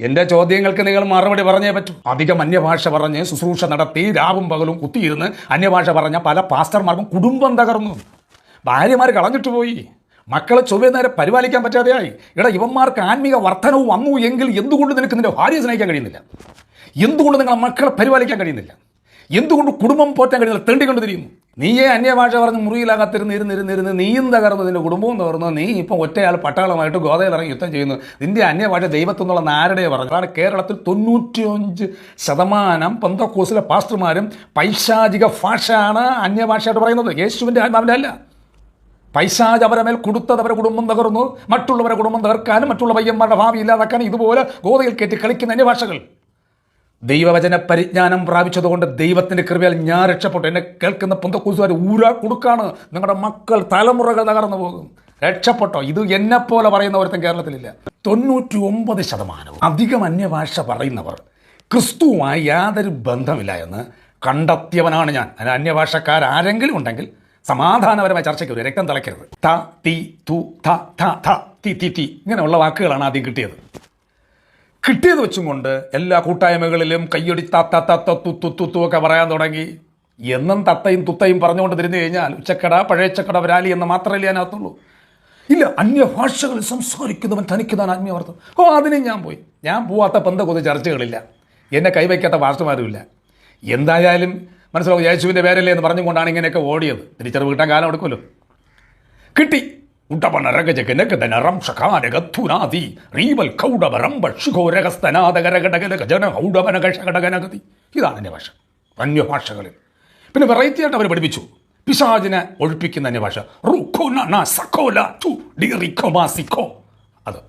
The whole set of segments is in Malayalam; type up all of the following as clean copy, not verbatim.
എന്റെ ചോദ്യങ്ങൾക്ക് നിങ്ങൾ മറുപടി പറഞ്ഞേ പറ്റൂ. അധികം അന്യഭാഷ പറഞ്ഞ് ശുശ്രൂഷ നടത്തി രാവും പകലും കുത്തിയിരുന്ന് അന്യഭാഷ പറഞ്ഞ പല പാസ്റ്റർമാർക്കും കുടുംബം തകർന്നു, ഭാര്യമാർ കളഞ്ഞിട്ട് പോയി, മക്കളെ ചൊവ്വേ നേരെ പരിപാലിക്കാൻ പറ്റാതെയായി. ഇവന്മാർക്ക് ആത്മീക വർധനവും വന്നു എങ്കിൽ എന്തുകൊണ്ട് നിനക്ക് നിന്റെ ഭാര്യയെ സ്നേഹിക്കാൻ കഴിയുന്നില്ല? എന്തുകൊണ്ട് നിങ്ങളെ മക്കളെ പരിപാലിക്കാൻ കഴിയുന്നില്ല? എന്തുകൊണ്ട് കുടുംബം പോറ്റാൻ കഴിയുന്നില്ല? തെണ്ടിക്കൊണ്ട് തിരിയുന്നു. നീയേ അന്യഭാഷ പറഞ്ഞ് മുറിയിലാകത്തിരുന്ന് നീയും തകർന്നു, നിന്റെ കുടുംബവും തകർന്നു. നീ ഇപ്പം ഒറ്റയാൾ പട്ടാളമായിട്ട് ഗോതയിൽ ഇറങ്ങി യുദ്ധം ചെയ്യുന്നു. നിന്റെ അന്യഭാഷ ദൈവത്തിൽ നിന്നുള്ള നാരടെ പറഞ്ഞു. അതാണ് കേരളത്തിൽ 95% പെന്തക്കോസ്തിലെ പാസ്റ്റർമാരും പൈശാചിക ഭാഷയാണ് അന്യഭാഷയായിട്ട് പറയുന്നത്. യേശുവിൻ്റെ ആത്മാവിൻ്റെ അല്ല. പൈശാച് അവരെ മേൽ കൊടുത്തത് അവരെ കുടുംബം തകർന്നു. മറ്റുള്ളവരെ കുടുംബം തകർക്കാനും മറ്റുള്ള പയ്യന്മാരുടെ ഭാവി ഇല്ലാതാക്കാനും ഇതുപോലെ ഗോതയിൽ കയറ്റി കളിക്കുന്ന അന്യഭാഷകൾ. ദൈവവചന പരിജ്ഞാനം പ്രാപിച്ചതുകൊണ്ട് ദൈവത്തിൻ്റെ കൃപയാൽ ഞാൻ രക്ഷപ്പെട്ടു. എന്നെ കേൾക്കുന്ന പെന്തക്കോസ്തുകാർ ഊരാ കൊടുക്കാണ്. നിങ്ങളുടെ മക്കൾ തലമുറകൾ തകർന്നു പോകും. രക്ഷപ്പെട്ടോ? ഇത് എന്നെപ്പോലെ പറയുന്ന ഒരുത്തൻ കേരളത്തിലില്ല. 99% അധികം അന്യഭാഷ പറയുന്നവർ ക്രിസ്തുവുമായി യാതൊരു ബന്ധമില്ല എന്ന് കണ്ടെത്തിയവനാണ് ഞാൻ. അതിന് അന്യഭാഷക്കാരാരെങ്കിലും ഉണ്ടെങ്കിൽ സമാധാനപരമായ ചർച്ചയ്ക്ക് ഒരു രക്തം തിളയ്ക്കരുത്. ത തി തു ഥ ഥ ഥ തി തി തി ഇങ്ങനെയുള്ള വാക്കുകളാണ് ആദ്യം കിട്ടിയത് വെച്ചും കൊണ്ട് എല്ലാ കൂട്ടായ്മകളിലും കയ്യടി തത്തു ഒക്കെ പറയാൻ തുടങ്ങി. എന്നും തത്തയും തുത്തയും പറഞ്ഞുകൊണ്ട് തിരിഞ്ഞു കഴിഞ്ഞാൽ ഉച്ചക്കട പഴയച്ചക്കട വരാലി എന്ന് മാത്രമല്ലേ അതിനകത്തുള്ളൂ. ഇല്ല, അന്യഭാഷകൾ സംസാരിക്കുന്നവൻ തനിക്കുന്നതാണ് ആത്മീയവർത്തം. അതിന് ഞാൻ പോവാത്ത പെന്തക്കോസ്ത് ചർച്ചകളില്ല, എന്നെ കൈവയ്ക്കാത്ത പാസ്റ്റർമാരുമില്ല. എന്തായാലും മനസ്സിലാവും, യേശുവിൻ്റെ പേരല്ലേ എന്ന് പറഞ്ഞുകൊണ്ടാണ് ഇങ്ങനെയൊക്കെ ഓടിയത്. തിരിച്ചറിവ് കിട്ടാൻ കാലം എടുക്കുമല്ലോ. കിട്ടി. ഇതാണ് അന്യഭാഷ. അന്യഭാഷകളിൽ പിന്നെ വെറൈറ്റി ആയിട്ട് അവർ പഠിപ്പിച്ചു പിശാചിനെ ഒഴിപ്പിക്കുന്ന അന്യഭാഷ. അത്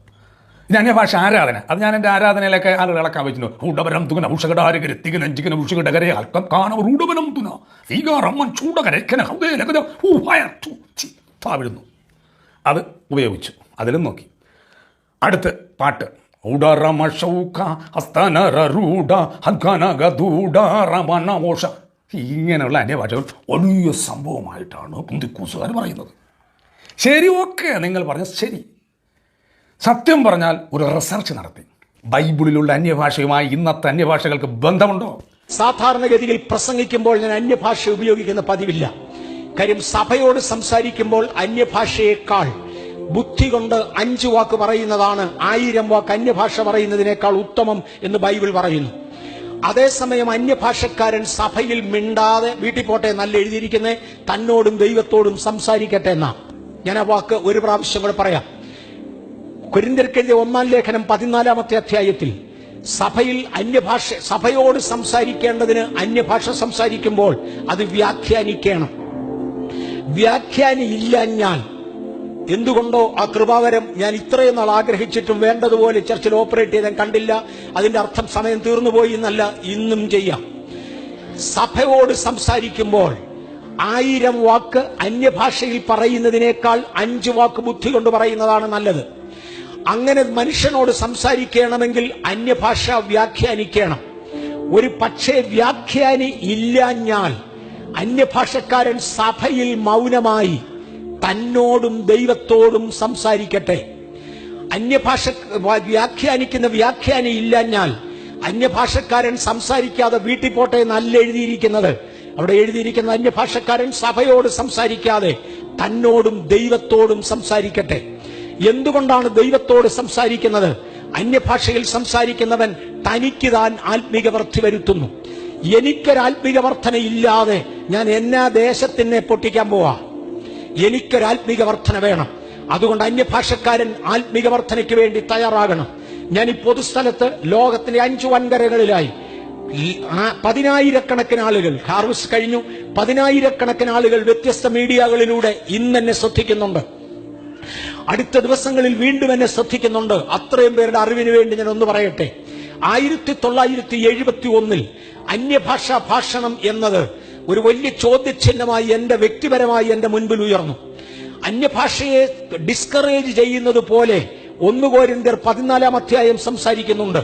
ഇത് അന്യഭാഷ ആരാധന. അത് ഞാൻ എൻ്റെ ആരാധനയിലൊക്കെ ആളുകൾ ഇളക്കാൻ വെച്ചിട്ടുണ്ട്. ഊടവരം തുകന ഉഷകടാരകര തികന അഞ്ചിക്കന ഉഷകടകരെ അൽക്കം കാണ ഊടവനം തുന സീകാറമ്മൻ ചൂടകരക്കന ഹൃദയലകന താവിടുന്നു. അത് ഉപയോഗിച്ചു, അതിലും നോക്കി. അടുത്ത് പാട്ട് ഇങ്ങനെയുള്ള അന്യഭാഷകൾ വലിയ സംഭവമായിട്ടാണ് പെന്തക്കോസ്തുകാർ പറയുന്നത്. ശരി, ഓക്കെ, നിങ്ങൾ പറഞ്ഞ ശരി. സത്യം പറഞ്ഞാൽ ഒരു റിസർച്ച് നടത്തി ബൈബിളിലുള്ള അന്യഭാഷയുമായി ഇന്നത്തെ അന്യഭാഷകൾക്ക് ബന്ധമുണ്ടോ? സാധാരണഗതിയിൽ പ്രസംഗിക്കുമ്പോൾ ഞാൻ അന്യഭാഷ ഉപയോഗിക്കുന്ന പതിവില്ല. കാര്യം സഭയോട് സംസാരിക്കുമ്പോൾ അന്യഭാഷയേക്കാൾ ബുദ്ധി കൊണ്ട് 5 വാക്ക് പറയുന്നതാണ് 1000 വാക്ക് അന്യഭാഷ പറയുന്നതിനേക്കാൾ ഉത്തമം എന്ന് ബൈബിൾ പറയുന്നു. അതേസമയം അന്യഭാഷക്കാരൻ സഭയിൽ മിണ്ടാതെ വീട്ടിൽ പോട്ടെ, നല്ല എഴുതിയിരിക്കുന്നേ തന്നോടും ദൈവത്തോടും സംസാരിക്കട്ടെ എന്നാ. ഞാൻ ആ വാക്ക് ഒരു പ്രാവശ്യം കൂടെ പറയാം. കൊരിന്ത്യർക്കെഴുതിയ 1-ാം ലേഖനം 14-ാമത്തെ അധ്യായത്തിൽ സഭയോട് സംസാരിക്കേണ്ടതിന് അന്യഭാഷ സംസാരിക്കുമ്പോൾ അത് വ്യാഖ്യാനിക്കണം. വ്യാഖ്യാനി ഇല്ലഞ്ഞാൽ എന്തുകൊണ്ടോ ആ കൃപാവരം ഞാൻ ഇത്രയും നാൾ ആഗ്രഹിച്ചിട്ടും വേണ്ടതുപോലെ ചർച്ചിൽ ഓപ്പറേറ്റ് ചെയ്താൽ കണ്ടില്ല. അതിന്റെ അർത്ഥം സമയം തീർന്നുപോയി എന്നല്ല, ഇന്നും ചെയ്യാം. സഭയോട് സംസാരിക്കുമ്പോൾ 1000 വാക്ക് അന്യഭാഷയിൽ പറയുന്നതിനേക്കാൾ 5 വാക്ക് ബുദ്ധി കൊണ്ട് പറയുന്നതാണ് നല്ലത്. അങ്ങനെ മനുഷ്യനോട് സംസാരിക്കണമെങ്കിൽ അന്യഭാഷ വ്യാഖ്യാനിക്കണം. ഒരു പക്ഷേ വ്യാഖ്യാനി ഇല്ലാഞ്ഞാൽ അന്യഭാഷക്കാരൻ സഭയിൽ മൗനമായി തന്നോടും ദൈവത്തോടും സംസാരിക്കട്ടെ. വ്യാഖ്യാനിക്കുന്ന വ്യാഖ്യാനി ഇല്ലാഞ്ഞാൽ അന്യഭാഷക്കാരൻ സംസാരിക്കാതെ വീട്ടിൽ പോട്ടെ നല്ല എഴുതിയിരിക്കുന്നത്. അവിടെ എഴുതിയിരിക്കുന്ന അന്യഭാഷക്കാരൻ സഭയോട് സംസാരിക്കാതെ തന്നോടും ദൈവത്തോടും സംസാരിക്കട്ടെ. എന്തുകൊണ്ടാണ് ദൈവത്തോട് സംസാരിക്കുന്നത്? അന്യഭാഷയിൽ സംസാരിക്കുന്നവൻ തനിക്ക് താൻ ആത്മീക വർദ്ധി വരുത്തുന്നു. എനിക്കൊരാത്മീക വർധന ഇല്ലാതെ ഞാൻ എന്നാ ദേശത്തിനെ പൊട്ടിക്കാൻ പോവാ? എനിക്കൊരാത്മീക വർധന വേണം. അതുകൊണ്ട് അന്യഭാഷക്കാരൻ ആത്മീക വർധനയ്ക്ക് വേണ്ടി തയ്യാറാകണം. ഞാൻ ഈ പൊതുസ്ഥലത്ത് ലോകത്തിന്റെ 5 വൻകരകളിലായി 10,000-കണക്കിന് ആളുകൾ, ഹാർവസ്റ്റ് കഴിഞ്ഞു, 10,000-കണക്കിന് ആളുകൾ വ്യത്യസ്ത മീഡിയകളിലൂടെ ഇന്ന് എന്നെ ശ്രദ്ധിക്കുന്നുണ്ട്. അടുത്ത ദിവസങ്ങളിൽ വീണ്ടും എന്നെ ശ്രദ്ധിക്കുന്നുണ്ട്. അത്രയും പേരുടെ അറിവിന് വേണ്ടി ഞാൻ ഒന്ന് പറയട്ടെ. 1971 അന്യഭാഷാ ഭാഷണം എന്നത് ഒരു വലിയ ചോദ്യചിഹ്നമായി വ്യക്തിപരമായി എന്റെ മുൻപിൽ ഉയർന്നു. അന്യഭാഷയെ ഡിസ്കറേജ് ചെയ്യുന്നത് പോലെ 1 കൊരിന്ത്യർ 14-ാം അധ്യായം സംസാരിക്കുന്നുണ്ട്.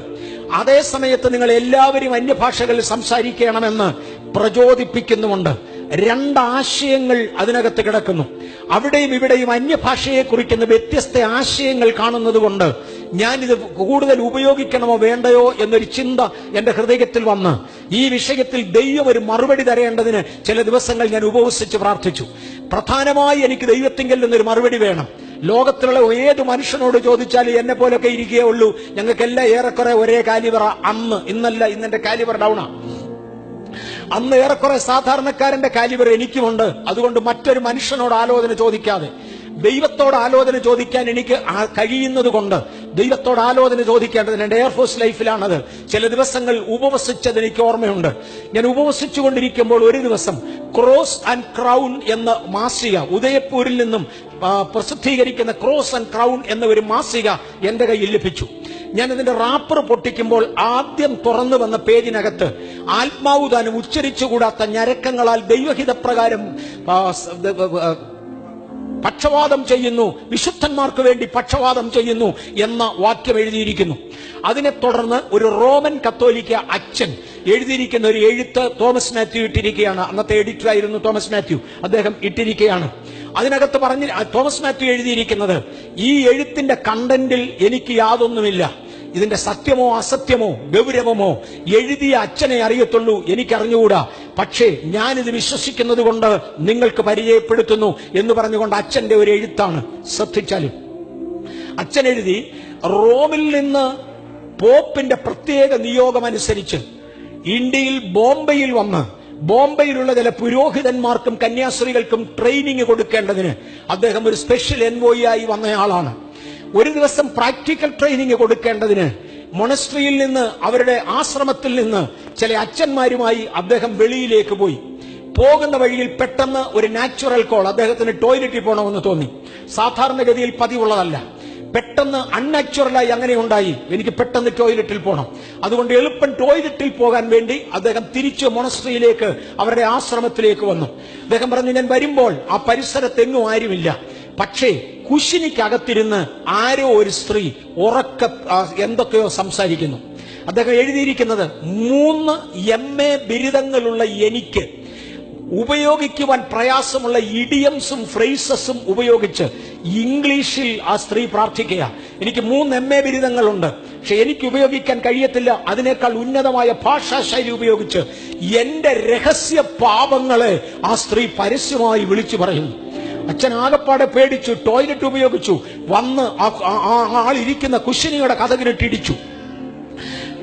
അതേ സമയത്ത് നിങ്ങൾ എല്ലാവരും അന്യഭാഷകളിൽ സംസാരിക്കണമെന്ന് പ്രചോദിപ്പിക്കുന്നുമുണ്ട്. 2 ആശയങ്ങൾ അതിനകത്ത് കിടക്കുന്നു. അവിടെയും ഇവിടെയും അന്യഭാഷയെ കുറിക്കുന്ന വ്യത്യസ്ത ആശയങ്ങൾ കാണുന്നത് കൊണ്ട് ഞാനിത് കൂടുതൽ ഉപയോഗിക്കണമോ വേണ്ടയോ എന്നൊരു ചിന്ത എന്റെ ഹൃദയത്തിൽ വന്ന് ഈ വിഷയത്തിൽ ദൈവം ഒരു മറുപടി തരേണ്ടതിന് ചില ദിവസങ്ങൾ ഞാൻ ഉപവസിച്ച് പ്രാർത്ഥിച്ചു. പ്രധാനമായി എനിക്ക് ദൈവത്തിങ്കിൽ നിന്നൊരു മറുപടി വേണം. ലോകത്തിലുള്ള ഏത് മനുഷ്യനോട് ചോദിച്ചാലും എന്നെ പോലൊക്കെ ഇരിക്കുകയേ ഉള്ളൂ, ഞങ്ങൾക്കെല്ലാം ഏറെക്കുറെ ഒരേ കാലിബറ. ഇന്നല്ല, ഇന്നെന്റെ കാലിബർ ഡൗണാ. അന്ന് ഏറെക്കുറെ സാധാരണക്കാരന്റെ കാലിബർ എനിക്കുമുണ്ട്. അതുകൊണ്ട് മറ്റൊരു മനുഷ്യനോട് ആലോചന ചോദിക്കാതെ ദൈവത്തോട് ആലോചന ചോദിക്കാൻ എനിക്ക് കഴിയുന്നത് കൊണ്ട് ദൈവത്തോട് ആലോചന ചോദിക്കേണ്ടതിന് എന്റെ എയർഫോഴ്സ് ലൈഫിലാണത്. ചില ദിവസങ്ങൾ ഉപവസിച്ചത് എനിക്ക് ഓർമ്മയുണ്ട്. ഞാൻ ഉപവസിച്ചുകൊണ്ടിരിക്കുമ്പോൾ ഒരു ദിവസം ക്രോസ് ആൻഡ് ക്രൗൺ എന്ന മാസിക, ഉദയപൂരിൽ നിന്നും പ്രസിദ്ധീകരിക്കുന്ന ക്രോസ് ആൻഡ് ക്രൗൺ എന്ന ഒരു മാസിക എന്റെ കയ്യിൽ ലഭിച്ചു. ഞാൻ അതിന്റെ റാപ്പർ പൊട്ടിക്കുമ്പോൾ ആദ്യം തുറന്നു വന്ന പേജിനകത്ത് ആത്മാവ് താനും ഉച്ചരിച്ചുകൂടാത്ത ഞരക്കങ്ങളാൽ ദൈവഹിതപ്രകാരം പക്ഷവാദം ചെയ്യുന്നു, വിശുദ്ധന്മാർക്ക് വേണ്ടി പക്ഷവാദം ചെയ്യുന്നു എന്ന വാക്യം എഴുതിയിരിക്കുന്നു. അതിനെ തുടർന്ന് ഒരു റോമൻ കത്തോലിക്ക അച്ഛൻ എഴുതിയിരിക്കുന്ന ഒരു എഴുത്ത് തോമസ് മാത്യു ഇട്ടിരിക്കുകയാണ്. അന്നത്തെ എഡിറ്ററായിരുന്നു തോമസ് മാത്യു. അദ്ദേഹം ഇട്ടിരിക്കുകയാണ്. അതിനകത്ത് തോമസ് മാത്യു എഴുതിയിരിക്കുന്നത്, ഈ എഴുത്തിന്റെ കണ്ടന്റിൽ എനിക്ക് യാതൊന്നുമില്ല. ഇതിന്റെ സത്യമോ അസത്യമോ ഗൗരവമോ എഴുതിയ അച്ഛനെ അറിയത്തുള്ളൂ, എനിക്കറിഞ്ഞുകൂടാ. പക്ഷേ ഞാനിത് വിശ്വസിക്കുന്നത് കൊണ്ട് നിങ്ങൾക്ക് പരിചയപ്പെടുത്തുന്നു എന്ന് പറഞ്ഞുകൊണ്ട് അച്ഛന്റെ ഒരു എഴുത്താണ്. ശ്രദ്ധിച്ചാലും അച്ഛൻ എഴുതി, റോമിൽ നിന്ന് പോപ്പിന്റെ പ്രത്യേക നിയോഗമനുസരിച്ച് ഇന്ത്യയിൽ ബോംബെയിൽ വന്ന് ബോംബെയിലുള്ള ചില പുരോഹിതന്മാർക്കും കന്യാസ്ത്രീകൾക്കും ട്രെയിനിങ് കൊടുക്കേണ്ടതിന് അദ്ദേഹം ഒരു സ്പെഷ്യൽ എൻവോയി ആയി വന്നയാളാണ്. ഒരു ദിവസം പ്രാക്ടിക്കൽ ട്രെയിനിങ് കൊടുക്കേണ്ടതിന് മൊണസ്ട്രിയിൽ നിന്ന്, അവരുടെ ആശ്രമത്തിൽ നിന്ന് ചില അച്ഛന്മാരുമായി അദ്ദേഹം വെളിയിലേക്ക് പോയി. പോകുന്ന വഴിയിൽ പെട്ടെന്ന് ഒരു നാച്ചുറൽ കോൾ, അദ്ദേഹത്തിന് ടോയ്ലറ്റിൽ പോകണമെന്ന് തോന്നി. സാധാരണഗതിയിൽ പതിവുള്ളതല്ല. പെട്ടെന്ന് അൺനാച്ചുറലായി അങ്ങനെ ഉണ്ടായി, എനിക്ക് പെട്ടെന്ന് ടോയ്ലറ്റിൽ പോകണം. അതുകൊണ്ട് എളുപ്പം ടോയ്ലറ്റിൽ പോകാൻ വേണ്ടി അദ്ദേഹം തിരിച്ച് മൊണസ്ട്രിയിലേക്ക്, അവരുടെ ആശ്രമത്തിലേക്ക് വന്നു. അദ്ദേഹം പറഞ്ഞു, ഞാൻ വരുമ്പോൾ ആ പരിസരത്തെങ്ങും ആരുമില്ല. പക്ഷേ കുശിനിക്കകത്തിരുന്ന് ആരോ ഒരു സ്ത്രീ ഉറക്ക എന്തൊക്കെയോ സംസാരിക്കുന്നു. അദ്ദേഹം എഴുതിയിരിക്കുന്നത്, 3 MA ബിരുദങ്ങളുള്ള എനിക്ക് ഉപയോഗിക്കുവാൻ പ്രയാസമുള്ള ഇഡിയംസും ഫ്രേസസും ഉപയോഗിച്ച് ഇംഗ്ലീഷിൽ ആ സ്ത്രീ പ്രാർത്ഥിക്കുക. എനിക്ക് 3 MA ബിരുദങ്ങളുണ്ട്, പക്ഷെ എനിക്ക് ഉപയോഗിക്കാൻ കഴിയത്തില്ല. അതിനേക്കാൾ ഉന്നതമായ ഭാഷാ ശൈലി ഉപയോഗിച്ച് എന്റെ രഹസ്യ പാപങ്ങളെ ആ സ്ത്രീ പരസ്യമായി വിളിച്ചു പറയുന്നു. അച്ഛൻ ആകപ്പാടെ പേടിച്ചു, ടോയ്ലറ്റ് ഉപയോഗിച്ചു, വന്ന് ആളിരിക്കുന്ന കുശിനിയുടെ കതകിനിട്ടിടിച്ചു.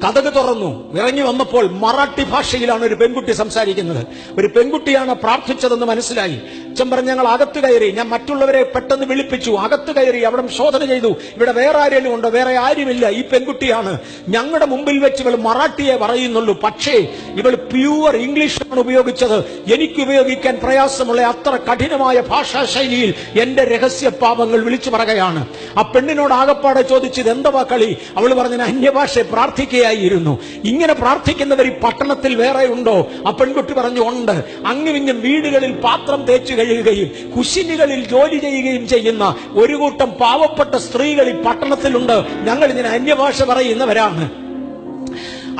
കതക് തുറന്നു. ഇറങ്ങി വന്നപ്പോൾ മറാഠി ഭാഷയിലാണ് ഒരു പെൺകുട്ടി സംസാരിക്കുന്നത്. ഒരു പെൺകുട്ടിയാണ് പ്രാർത്ഥിച്ചതെന്ന് മനസ്സിലായി. അച്ഛൻ പറഞ്ഞു, ഞങ്ങൾ അകത്ത് കയറി. ഞാൻ മറ്റുള്ളവരെ പെട്ടെന്ന് വിളിപ്പിച്ചു. അകത്ത് കയറി അവിടെ ശോധന ചെയ്തു. ഇവിടെ വേറെ ആരെങ്കിലും ഉണ്ടോ? വേറെ ആരുമില്ല. ഈ പെൺകുട്ടിയാണ്. ഞങ്ങളുടെ മുമ്പിൽ വെച്ച് ഇവൾ മറാഠിയെ പറയുന്നുള്ളൂ, പക്ഷേ ഇവൾ പ്യൂർ ഇംഗ്ലീഷാണ് ഉപയോഗിച്ചത്. എനിക്ക് ഉപയോഗിക്കാൻ പ്രയാസമുള്ള അത്ര കഠിനമായ ഭാഷാ ശൈലിയിൽ എന്റെ രഹസ്യ പാപങ്ങൾ വിളിച്ചു പറയുകയാണ്. ആ പെണ്ണിനോട് ആകപ്പാടെ ചോദിച്ചത് എന്തുവാ കളി? അവൾ പറഞ്ഞു, അന്യഭാഷ പ്രാർത്ഥിക്കുകയായിരുന്നു. ഇങ്ങനെ പ്രാർത്ഥിക്കുന്നവർ ഈ പട്ടണത്തിൽ വേറെ ഉണ്ടോ? ആ പെൺകുട്ടി പറഞ്ഞു, ഉണ്ട്. അങ്ങുമിങ്ങും വീടുകളിൽ പാത്രം തേച്ചു കഴുകുകയും കുശിനികളിൽ ജോലി ചെയ്യുകയും ചെയ്യുന്ന ഒരു കൂട്ടം പാവപ്പെട്ട സ്ത്രീകൾ ഈ പട്ടണത്തിലുണ്ട്. ഞങ്ങൾ ഇതിന് അന്യഭാഷ പറയുന്നവരാണ്.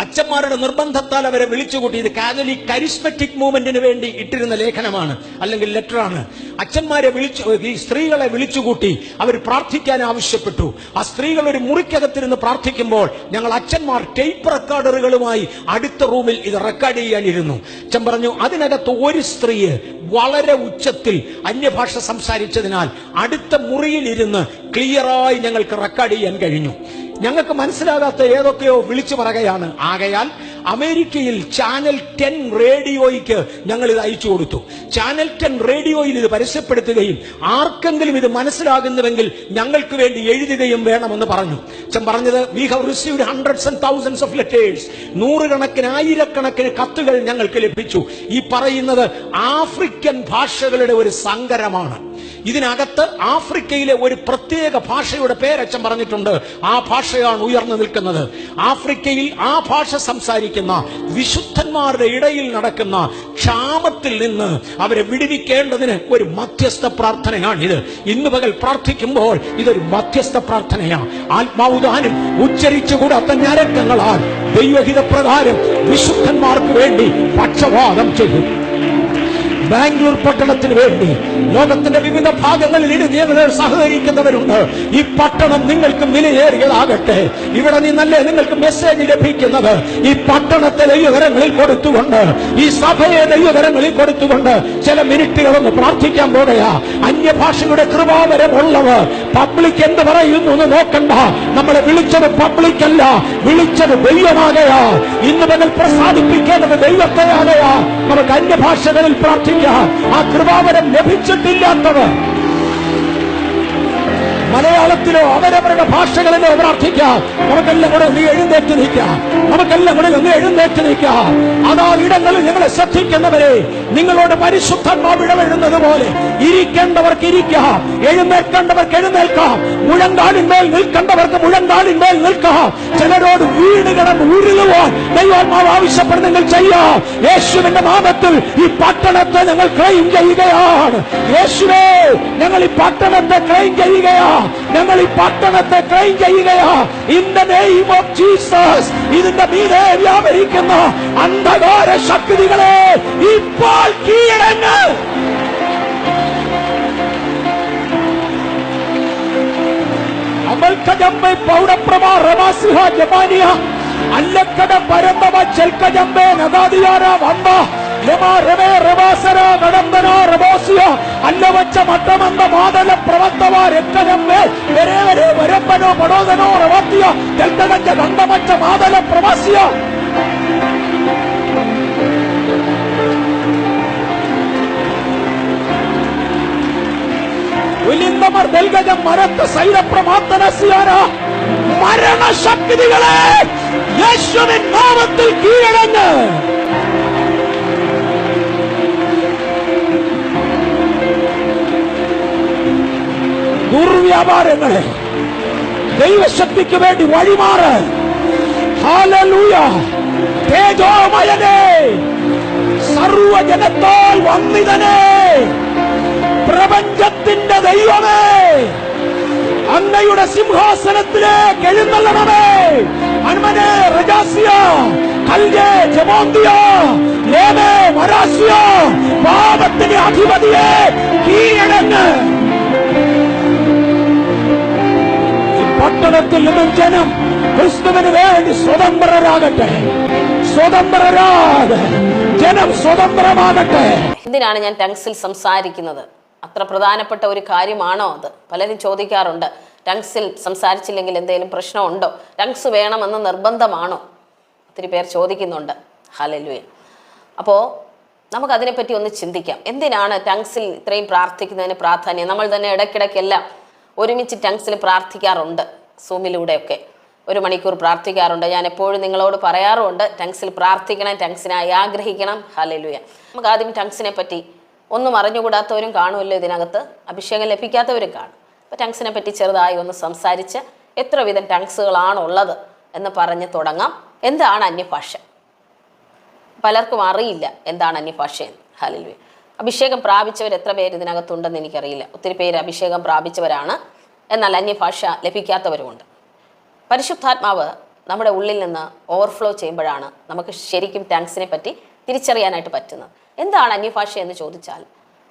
അച്ഛന്മാരുടെ നിർബന്ധത്താൽ അവരെ വിളിച്ചുകൂട്ടി. ഇത് കാതലിക് കരിസ്മറ്റിക് മൂവ്മെന്റിന് വേണ്ടി ഇട്ടിരുന്ന ലേഖനമാണ്, അല്ലെങ്കിൽ ലെറ്ററാണ്. അച്ഛന്മാരെ ഈ സ്ത്രീകളെ വിളിച്ചുകൂട്ടി അവർ പ്രാർത്ഥിക്കാൻ ആവശ്യപ്പെട്ടു. ആ സ്ത്രീകൾ ഒരു മുറിക്കകത്തിരുന്ന് പ്രാർത്ഥിക്കുമ്പോൾ ഞങ്ങൾ അച്ഛന്മാർ ടേപ്പ് റെക്കോർഡറുകളുമായി അടുത്ത റൂമിൽ ഇത് റെക്കോർഡ് ചെയ്യാനിരുന്നു. അച്ഛൻ പറഞ്ഞു, അതിനകത്ത് ഒരു സ്ത്രീയെ വളരെ ഉച്ചത്തിൽ അന്യഭാഷ സംസാരിച്ചതിനാൽ അടുത്ത മുറിയിൽ ഇരുന്ന് ക്ലിയറായി ഞങ്ങൾക്ക് റെക്കോർഡ് ചെയ്യാൻ കഴിഞ്ഞു. ഞങ്ങൾക്ക് മനസ്സിലാകാത്ത ഏതൊക്കെയോ വിളിച്ചു പറയുകയാണ്. ആകയാൽ അമേരിക്കയിൽ ചാനൽ 10 റേഡിയോയ്ക്ക് ഞങ്ങൾ ഇത് അയച്ചു കൊടുത്തു. ചാനൽ 10 റേഡിയോയിൽ ഇത് പരസ്യപ്പെടുത്തുകയും ആർക്കെങ്കിലും ഇത് മനസ്സിലാകുന്നുവെങ്കിൽ ഞങ്ങൾക്ക് വേണ്ടി എഴുതുകയും വേണമെന്ന് പറഞ്ഞു. അച്ഛൻ പറഞ്ഞത്, we have received hundreds and thousands of letters. 100 ആയിരക്കണക്കിന് കത്തുകൾ ഞങ്ങൾക്ക് ലഭിച്ചു. ഈ പറയുന്നത് ആഫ്രിക്കൻ ഭാഷകളുടെ ഒരു സങ്കരമാണ്. ഇതിനകത്ത് ആഫ്രിക്കയിലെ ഒരു പ്രത്യേക ഭാഷയുടെ പേരച്ഛൻ പറഞ്ഞിട്ടുണ്ട്. ആ ഭാഷയാണ് ഉയർന്നു നിൽക്കുന്നത്. ആഫ്രിക്കയിൽ ആ ഭാഷ സംസാരിക്കുന്ന വിശുദ്ധന്മാരുടെ ഇടയിൽ നടക്കുന്ന ക്ഷാമത്തിൽ നിന്ന് അവരെ വിടുവിക്കേണ്ടതിന് ഒരു മധ്യസ്ഥ പ്രാർത്ഥനയാണിത്. ഇന്ന് പകൽ പ്രാർത്ഥിക്കുമ്പോൾ ഇതൊരു മധ്യസ്ഥ പ്രാർത്ഥനയാണ്. ആത്മാവുദാനം ഉച്ചരിച്ചുകൂടാത്ത ഞരക്കങ്ങളാൽ ദൈവഹിത പ്രകാരം വിശുദ്ധന്മാർക്ക് വേണ്ടി പക്ഷപാതം ചെയ്യും. ബാംഗ്ലൂർ പട്ടണത്തിന് വേണ്ടി ലോകത്തിന്റെ വിവിധ ഭാഗങ്ങളിൽ ഇടുങ്ങിയവർ സഹകരിക്കുന്നവരുണ്ട്. ഈ പട്ടണം നിങ്ങൾക്ക് വിലയേറിയതാകട്ടെ. ഇവിടെ നിന്നല്ലേ നിങ്ങൾക്ക് മെസ്സേജ് ലഭിക്കുന്നത്. ഈ പട്ടണത്തെ ദൈവകരങ്ങളിൽ കൊടുത്തുകൊണ്ട്, ഈ സഭയെ ദൈവകരങ്ങളിൽ കൊടുത്തുകൊണ്ട് ചില മിനിറ്റുകളൊന്ന് പ്രാർത്ഥിക്കാൻ പോകുകയാ. അന്യഭാഷയുടെ കൃപാവരമുള്ളവർ പബ്ലിക് എന്ത് പറയുന്നു എന്ന് നോക്കണ്ട. നമ്മളെ വിളിച്ചത് പബ്ലിക് അല്ല, വിളിച്ചത് ദൈവമാകയാ. ഇന്ന് പകൽ പ്രസാദിപ്പിക്കേണ്ടത് ദൈവത്തെയാകയാ. നമുക്ക് അന്യഭാഷകളിൽ പ്രാർത്ഥിക്കാം. ആ കൃപാവരം ലഭിച്ചിട്ടില്ലാത്തവർ മലയാളത്തിലോ അവരവരുടെ ഭാഷകളിലോ പ്രാർത്ഥിക്കാം. നമുക്കെല്ലാം കൂടെ ഒന്ന് എഴുന്നേറ്റ് നിൽക്കാം. നമുക്കെല്ലാം കൂടെ ഒന്ന് എഴുന്നേറ്റ് നിൽക്കാം. അതാ ഇടങ്ങളിൽ നിങ്ങളെ ശ്രദ്ധിക്കുന്നവരെ, നിങ്ങളോട് പരിശുദ്ധാത്മാവ് ഇടപെടുന്നത് പോലെ ഇരിക്കേണ്ടവർക്ക് ഇരിക്കാം, എഴുന്നേൽക്കേണ്ടവർക്ക് എഴുന്നേൽക്കാം, മുഴങ്കാലിന്മേൽ നിൽക്കേണ്ടവർക്ക് മുഴങ്കാലിന്മേൽ നിൽക്കാം. ചിലരോട് വീട് കിടന്ന് ഉരുളുവാൻ ദൈവാത്മാവ് ആവശ്യപ്പെടുന്നെങ്കിൽ ചെയ്യാം. യേശുവിന്റെ നാമത്തിൽ ഈ പട്ടണത്തെ ഞങ്ങൾ ക്ലെയിം ചെയ്യുകയാണ്. യേശുവേ, ഞങ്ങൾ ഈ പട്ടണത്തെ ക്ലെയിം ചെയ്യുകയാണ്. ഞങ്ങൾ ഈ പട്ടണത്തെ ക്ലെയിം ചെയ്യുകയാ. In the name of Jesus. ഇതിന്റെ മീതെ വ്യാപരിക്കുന്ന അന്ധകാര ശക്തികളെ ഇപ്പോൾ കീഴടങ്ങ്. അമൽക്കജമ്പെ പൗരപ്രമാ റമാസിഹ ജമാനിയ അല്ലക്കട പരന്തവ ചെൽക്കജമ്പെ നഗാദിയാര വമ്പ ലമാ രമേ റവാസര നടന്തന റബോസിയ അല്ലവച്ച മട്ടമന്ത മാതല പ്രവത്തവ രക്തജമ്പെ വരെ വരെ വരപ്പനോ പടോദനോ റവത്തിയ തെൽക്കടഞ്ച ഗന്ധമച്ച മാതല പ്രവാസിയ. ഉലിന്തമർ ദൽഗജം മരത്ത സൈരപ്രമാത്തനസിയാര മരണശക്തികളെ യേശുവിൻ നാമത്തിൽ കീഴടങ്ങ്. ദുർവ്യാപാരങ്ങളെ ദൈവശക്തിക്ക് വേണ്ടി വഴിമാറ്. ഹല്ലേലൂയ. തേജോമയനേ, സർവജനത്താൽ വന്ദിതനേ, പ്രപഞ്ചത്തിന്റെ ദൈവമേ, അങ്ങയുടെ സിംഹാസനത്തിലേക്ക് എഴുന്നള്ളണമേ. അന്മനെ റജാസിയ കൽജെ ജമോന്തിയ ലേമേ മരാസിയ പാപത്തിന്റെ അധിപതിയെ കീഴടങ്ങ്. പട്ടണത്തിൽ നിന്നും ജനം ക്രിസ്തുവിന് വേണ്ടി സ്വതന്ത്രരാകട്ടെ. സ്വതന്ത്രരാകട്ടെ. ജനം സ്വതന്ത്രമാകട്ടെ. എന്തിനാണ് ഞാൻ ടങ്സിൽ സംസാരിക്കുന്നത്? അത്ര പ്രധാനപ്പെട്ട ഒരു കാര്യമാണോ അത്? പലരും ചോദിക്കാറുണ്ട്, ടങ്സിൽ സംസാരിച്ചില്ലെങ്കിൽ എന്തെങ്കിലും പ്രശ്നമുണ്ടോ? ടങ്സ് വേണമെന്ന് നിർബന്ധമാണോ? ഒത്തിരി പേർ ചോദിക്കുന്നുണ്ട്. ഹല്ലേലൂയ. അപ്പോൾ നമുക്കതിനെപ്പറ്റി ഒന്ന് ചിന്തിക്കാം. എന്തിനാണ് ടങ്സിൽ ഇത്രയും പ്രാർത്ഥിക്കുന്നതിന് പ്രാധാന്യം? നമ്മൾ തന്നെ ഇടയ്ക്കിടയ്ക്കെല്ലാം ഒരുമിച്ച് ടങ്സിൽ പ്രാർത്ഥിക്കാറുണ്ട്. സൂമിലൂടെയൊക്കെ 1 മണിക്കൂർ പ്രാർത്ഥിക്കാറുണ്ട്. ഞാൻ എപ്പോഴും നിങ്ങളോട് പറയാറുമുണ്ട്, ടങ്സിൽ പ്രാർത്ഥിക്കണം, ടങ്സിനായി ആഗ്രഹിക്കണം. ഹല്ലേലൂയ. നമുക്ക് ആദ്യം ടങ്സിനെ പറ്റി ഒന്നും അറിഞ്ഞുകൂടാത്തവരും കാണുമല്ലോ ഇതിനകത്ത്, അഭിഷേകം ലഭിക്കാത്തവരും കാണും. അപ്പോൾ ടങ്സിനെ പറ്റി ചെറുതായി ഒന്ന് സംസാരിച്ച് എത്ര വിധം ടങ്സുകളാണുള്ളത് എന്ന് പറഞ്ഞ് തുടങ്ങാം. എന്താണ് അന്യഭാഷ? പലർക്കും അറിയില്ല എന്താണ് അന്യഭാഷയെന്ന്. ഹല്ലേലൂയ. അഭിഷേകം പ്രാപിച്ചവർ എത്ര പേര് ഇതിനകത്തുണ്ടെന്ന് എനിക്കറിയില്ല. ഒത്തിരി പേര് അഭിഷേകം പ്രാപിച്ചവരാണ്, എന്നാൽ അന്യഭാഷ ലഭിക്കാത്തവരുമുണ്ട്. പരിശുദ്ധാത്മാവ് നമ്മുടെ ഉള്ളിൽ നിന്ന് ഓവർഫ്ലോ ചെയ്യുമ്പോഴാണ് നമുക്ക് ശരിക്കും ടങ്സിനെ പറ്റി തിരിച്ചറിയാനായിട്ട് പറ്റുന്നത്. എന്താണ് അന്യഭാഷ എന്ന് ചോദിച്ചാൽ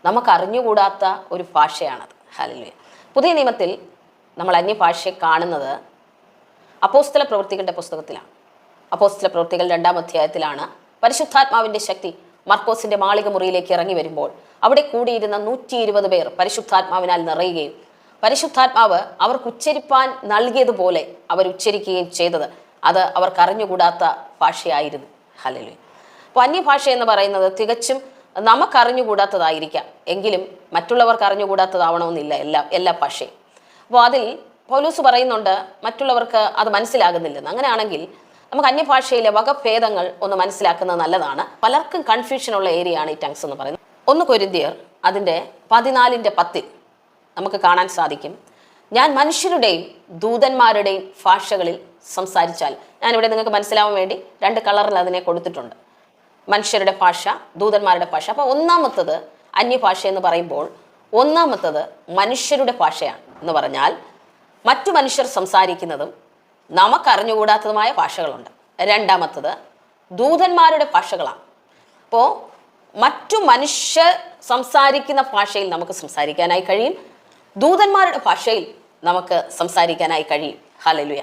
നമുക്ക് അറിഞ്ഞുകൂടാത്ത ഒരു ഭാഷയാണത്. ഹല്ലേലൂയ. പുതിയ നിയമത്തിൽ നമ്മൾ അന്യഭാഷയെ കാണുന്നത് അപ്പോസ്തല പ്രവൃത്തികളുടെ പുസ്തകത്തിലാണ്. അപ്പോസ്തല പ്രവൃത്തികൾ 2-ാം അധ്യായത്തിലാണ് പരിശുദ്ധാത്മാവിൻ്റെ ശക്തി മർക്കോസിന്റെ മാളിക മുറിയിലേക്ക് ഇറങ്ങി വരുമ്പോൾ അവിടെ കൂടിയിരുന്ന 120 പേർ പരിശുദ്ധാത്മാവിനാൽ നിറയുകയും പരിശുദ്ധാത്മാവ് അവർക്ക് ഉച്ചരിപ്പാൻ നൽകിയതുപോലെ അവർ ഉച്ചരിക്കുകയും ചെയ്തത് അത് അവർക്ക് അറിഞ്ഞുകൂടാത്ത ഭാഷയായിരുന്നു. ഹല്ലേലൂയ. അപ്പോൾ അന്യഭാഷ എന്ന് പറയുന്നത് തികച്ചും നമുക്കറിഞ്ഞുകൂടാത്തതായിരിക്കാം, എങ്കിലും മറ്റുള്ളവർക്ക് അറിഞ്ഞുകൂടാത്തതാവണമെന്നില്ല എല്ലാ ഭാഷയും. അപ്പോൾ അതിൽ പൗലോസ് പറയുന്നുണ്ട് മറ്റുള്ളവർക്ക് അത് മനസ്സിലാകുന്നില്ലെന്ന്. അങ്ങനെയാണെങ്കിൽ നമുക്ക് അന്യഭാഷയിലെ വകഭേദങ്ങൾ ഒന്ന് മനസ്സിലാക്കുന്നത് നല്ലതാണ്. പലർക്കും കൺഫ്യൂഷനുള്ള ഏരിയയാണ് ഈ ടങ്സ് എന്ന് പറയുന്നത്. 1 കൊരിന്ത്യർ അതിൻ്റെ 14:10 നമുക്ക് കാണാൻ സാധിക്കും, ഞാൻ മനുഷ്യരുടെയും ദൂതന്മാരുടെയും ഭാഷകളിൽ സംസാരിച്ചാൽ. ഞാനിവിടെ നിങ്ങൾക്ക് മനസ്സിലാവാൻ വേണ്ടി 2 കളറിൽ അതിനെ കൊടുത്തിട്ടുണ്ട്. മനുഷ്യരുടെ ഭാഷ, ദൂതന്മാരുടെ ഭാഷ. അപ്പോൾ ഒന്നാമത്തത് അന്യഭാഷ എന്ന് പറയുമ്പോൾ ഒന്നാമത്തത് മനുഷ്യരുടെ ഭാഷയാണ് എന്ന് പറഞ്ഞാൽ മറ്റു മനുഷ്യർ സംസാരിക്കുന്നതും നമുക്കറിഞ്ഞുകൂടാത്തതുമായ ഭാഷകളുണ്ട്. രണ്ടാമത്തത് ദൂതന്മാരുടെ ഭാഷകളാണ്. അപ്പോൾ മറ്റു മനുഷ്യർ സംസാരിക്കുന്ന ഭാഷയിൽ നമുക്ക് സംസാരിക്കാനായി കഴിയും. ദൂതന്മാരുടെ ഭാഷയിൽ നമുക്ക് സംസാരിക്കാനായി കഴിയും. ഹല്ലേലൂയ.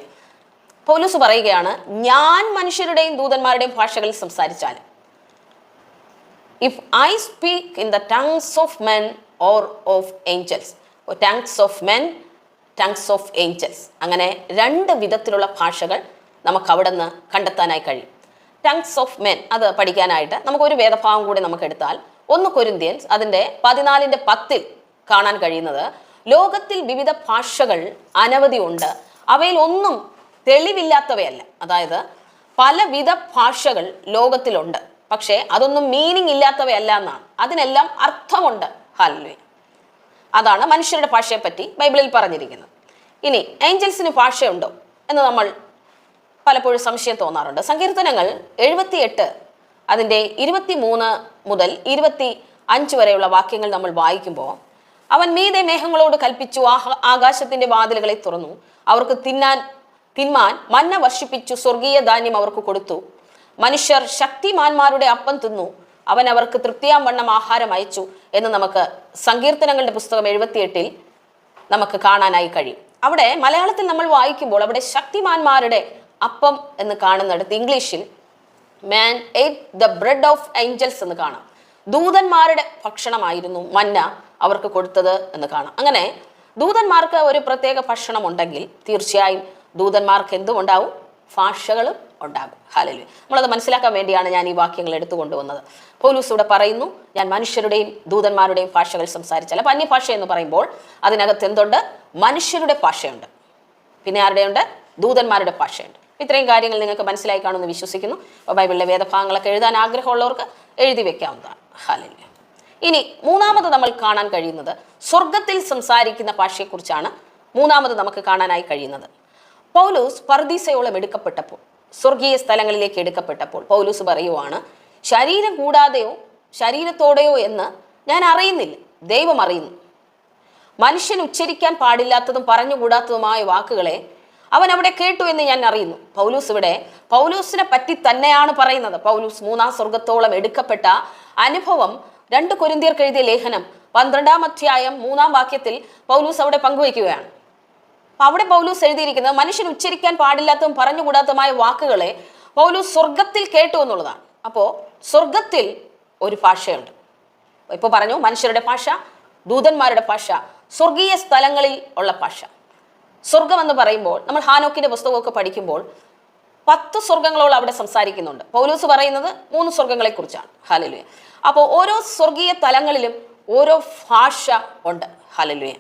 പൗലോസ് പറയുകയാണ്, ഞാൻ മനുഷ്യരുടെയും ദൂതന്മാരുടെയും ഭാഷകളിൽ സംസാരിച്ചാലും, if I speak in the tongues of men or of angels, tongues of men, tongues of angels, അങ്ങനെ 2 വിധത്തിലുള്ള ഭാഷകൾ നമുക്ക് അവിടെ നിന്ന് കണ്ടെത്താനായി കഴിയും. ടങ്സ് ഓഫ് മെൻ അത് പഠിക്കാനായിട്ട് നമുക്കൊരു വേദഭാഗം കൂടി നമുക്ക് എടുത്താൽ 1 കൊരിന്ത്യൻസ് അതിൻ്റെ 14:10 കാണാൻ കഴിയുന്നത്, ലോകത്തിൽ വിവിധ ഭാഷകൾ അനവധി ഉണ്ട്, അവയിൽ ഒന്നും തെളിവില്ലാത്തവയല്ല. അതായത് പലവിധ ഭാഷകൾ ലോകത്തിലുണ്ട്, പക്ഷേ അതൊന്നും മീനിങ് ഇല്ലാത്തവയല്ല എന്നാണ്. അതിനെല്ലാം അർത്ഥമുണ്ട്. ഹല്ലേലൂയ. അതാണ് മനുഷ്യരുടെ ഭാഷയെ പറ്റി ബൈബിളിൽ പറഞ്ഞിരിക്കുന്നത്. ഇനി ഏഞ്ചൽസിന് ഭാഷയുണ്ടോ എന്ന് നമ്മൾ പലപ്പോഴും സംശയം തോന്നാറുണ്ട്. സങ്കീർത്തനങ്ങൾ 78 അതിൻ്റെ 23 മുതൽ 25 വരെയുള്ള വാക്യങ്ങൾ നമ്മൾ വായിക്കുമ്പോൾ, അവൻ മീതെ മേഘങ്ങളോട് കൽപ്പിച്ചു, ആകാശത്തിന്റെ വാതിലുകളെ തുറന്നു, അവർക്ക് തിന്മാൻ മന്ന വർഷിപ്പിച്ചു, സ്വർഗീയ ധാന്യം അവർക്ക് കൊടുത്തു, മനുഷ്യർ ശക്തിമാന്മാരുടെ അപ്പം തിന്നു, അവൻ അവർക്ക് തൃപ്തിയാം വണ്ണം ആഹാരം അയച്ചു എന്ന് നമുക്ക് സങ്കീർത്തനങ്ങളുടെ പുസ്തകം 78 നമുക്ക് കാണാനായി കഴിയും. അവിടെ മലയാളത്തിൽ നമ്മൾ വായിക്കുമ്പോൾ അവിടെ ശക്തിമാന്മാരുടെ അപ്പം എന്ന് കാണുന്നിടത്ത് ഇംഗ്ലീഷിൽ man ate the bread of angels എന്ന് കാണാം. ദൂതന്മാരുടെ ഭക്ഷണമായിരുന്നു മന്ന അവർക്ക് കൊടുത്തത് എന്ന് കാണാം. അങ്ങനെ ദൂതന്മാർക്ക് ഒരു പ്രത്യേക ഭക്ഷണം ഉണ്ടെങ്കിൽ തീർച്ചയായും ദൂതന്മാർക്ക് എന്തും ഉണ്ടാവും, ഭാഷകളും ഉണ്ടാകും. ഹല്ലേലൂയ. നമ്മളത് മനസ്സിലാക്കാൻ വേണ്ടിയാണ് ഞാൻ ഈ വാക്യങ്ങൾ എടുത്തു കൊണ്ടുവന്നത്. പൗലോസ് ഇവിടെ പറയുന്നു, ഞാൻ മനുഷ്യരുടെയും ദൂതന്മാരുടെയും ഭാഷകൾ സംസാരിച്ചാൽ. അപ്പം അന്യഭാഷ എന്ന് പറയുമ്പോൾ അതിനകത്ത് എന്തുണ്ട്? മനുഷ്യരുടെ ഭാഷയുണ്ട്, പിന്നെ ആരുടെയുണ്ട്? ദൂതന്മാരുടെ ഭാഷയുണ്ട്. ഇത്രയും കാര്യങ്ങൾ നിങ്ങൾക്ക് മനസ്സിലായി കാണുമെന്ന് വിശ്വസിക്കുന്നു. അപ്പോൾ ബൈബിളിലെ വേദഭാഗങ്ങളൊക്കെ എഴുതാൻ ആഗ്രഹമുള്ളവർക്ക് എഴുതി വെക്കാവുന്നതാണ്. ഹല്ലേലൂയ. ഇനി മൂന്നാമത് നമ്മൾ കാണാൻ കഴിയുന്നത് സ്വർഗത്തിൽ സംസാരിക്കുന്ന ഭാഷയെക്കുറിച്ചാണ്. മൂന്നാമത് നമുക്ക് കാണാനായി കഴിയുന്നത്, പൗലോസ് പർദീസയോളം എടുക്കപ്പെട്ടപ്പോൾ, സ്വർഗീയ സ്ഥലങ്ങളിലേക്ക് എടുക്കപ്പെട്ടപ്പോൾ പൗലോസ് പറയുവാണ്, ശരീരം കൂടാതെയോ ശരീരത്തോടെയോ എന്ന് ഞാൻ അറിയുന്നില്ല, ദൈവം അറിയുന്നു. മനുഷ്യൻ ഉച്ചരിക്കാൻ പാടില്ലാത്തതും പറഞ്ഞുകൂടാത്തതുമായ വാക്കുകളെ അവൻ അവിടെ കേട്ടു എന്ന് ഞാൻ അറിയുന്നു. പൗലോസിനെ പറ്റി തന്നെയാണ് പറയുന്നത്. പൗലോസ് 3-ാം സ്വർഗത്തോളം എടുക്കപ്പെട്ട അനുഭവം 2 കൊരിന്ത്യർക്ക് എഴുതിയ ലേഖനം 12-ാം അധ്യായം 3-ാം വാക്യത്തിൽ പൗലോസ് അവിടെ പങ്കുവയ്ക്കുകയാണ്. അവിടെ പൗലോസ് എഴുതിയിരിക്കുന്നത് മനുഷ്യൻ ഉച്ചരിക്കാൻ പാടില്ലാത്തതും പറഞ്ഞുകൂടാത്തതുമായ വാക്കുകളെ പൗലോസ് സ്വർഗത്തിൽ കേട്ടു എന്നുള്ളതാണ്. അപ്പോൾ സ്വർഗത്തിൽ ഒരു ഭാഷയുണ്ട്. ഇപ്പോൾ പറഞ്ഞു മനുഷ്യരുടെ ഭാഷ, ദൂതന്മാരുടെ ഭാഷ, സ്വർഗീയ സ്ഥലങ്ങളിൽ ഉള്ള ഭാഷ. സ്വർഗം എന്ന് പറയുമ്പോൾ നമ്മൾ ഹാനോക്കിന്റെ പുസ്തകമൊക്കെ പഠിക്കുമ്പോൾ 10 സ്വർഗങ്ങളോളം അവിടെ സംസാരിക്കുന്നുണ്ട്. പൗലോസ് പറയുന്നത് 3 സ്വർഗങ്ങളെ കുറിച്ചാണ്. ഹല്ലേലൂയ. അപ്പോൾ ഓരോ സ്വർഗീയ തലങ്ങളിലും ഓരോ ഭാഷ ഉണ്ട്. ഹല്ലേലൂയ.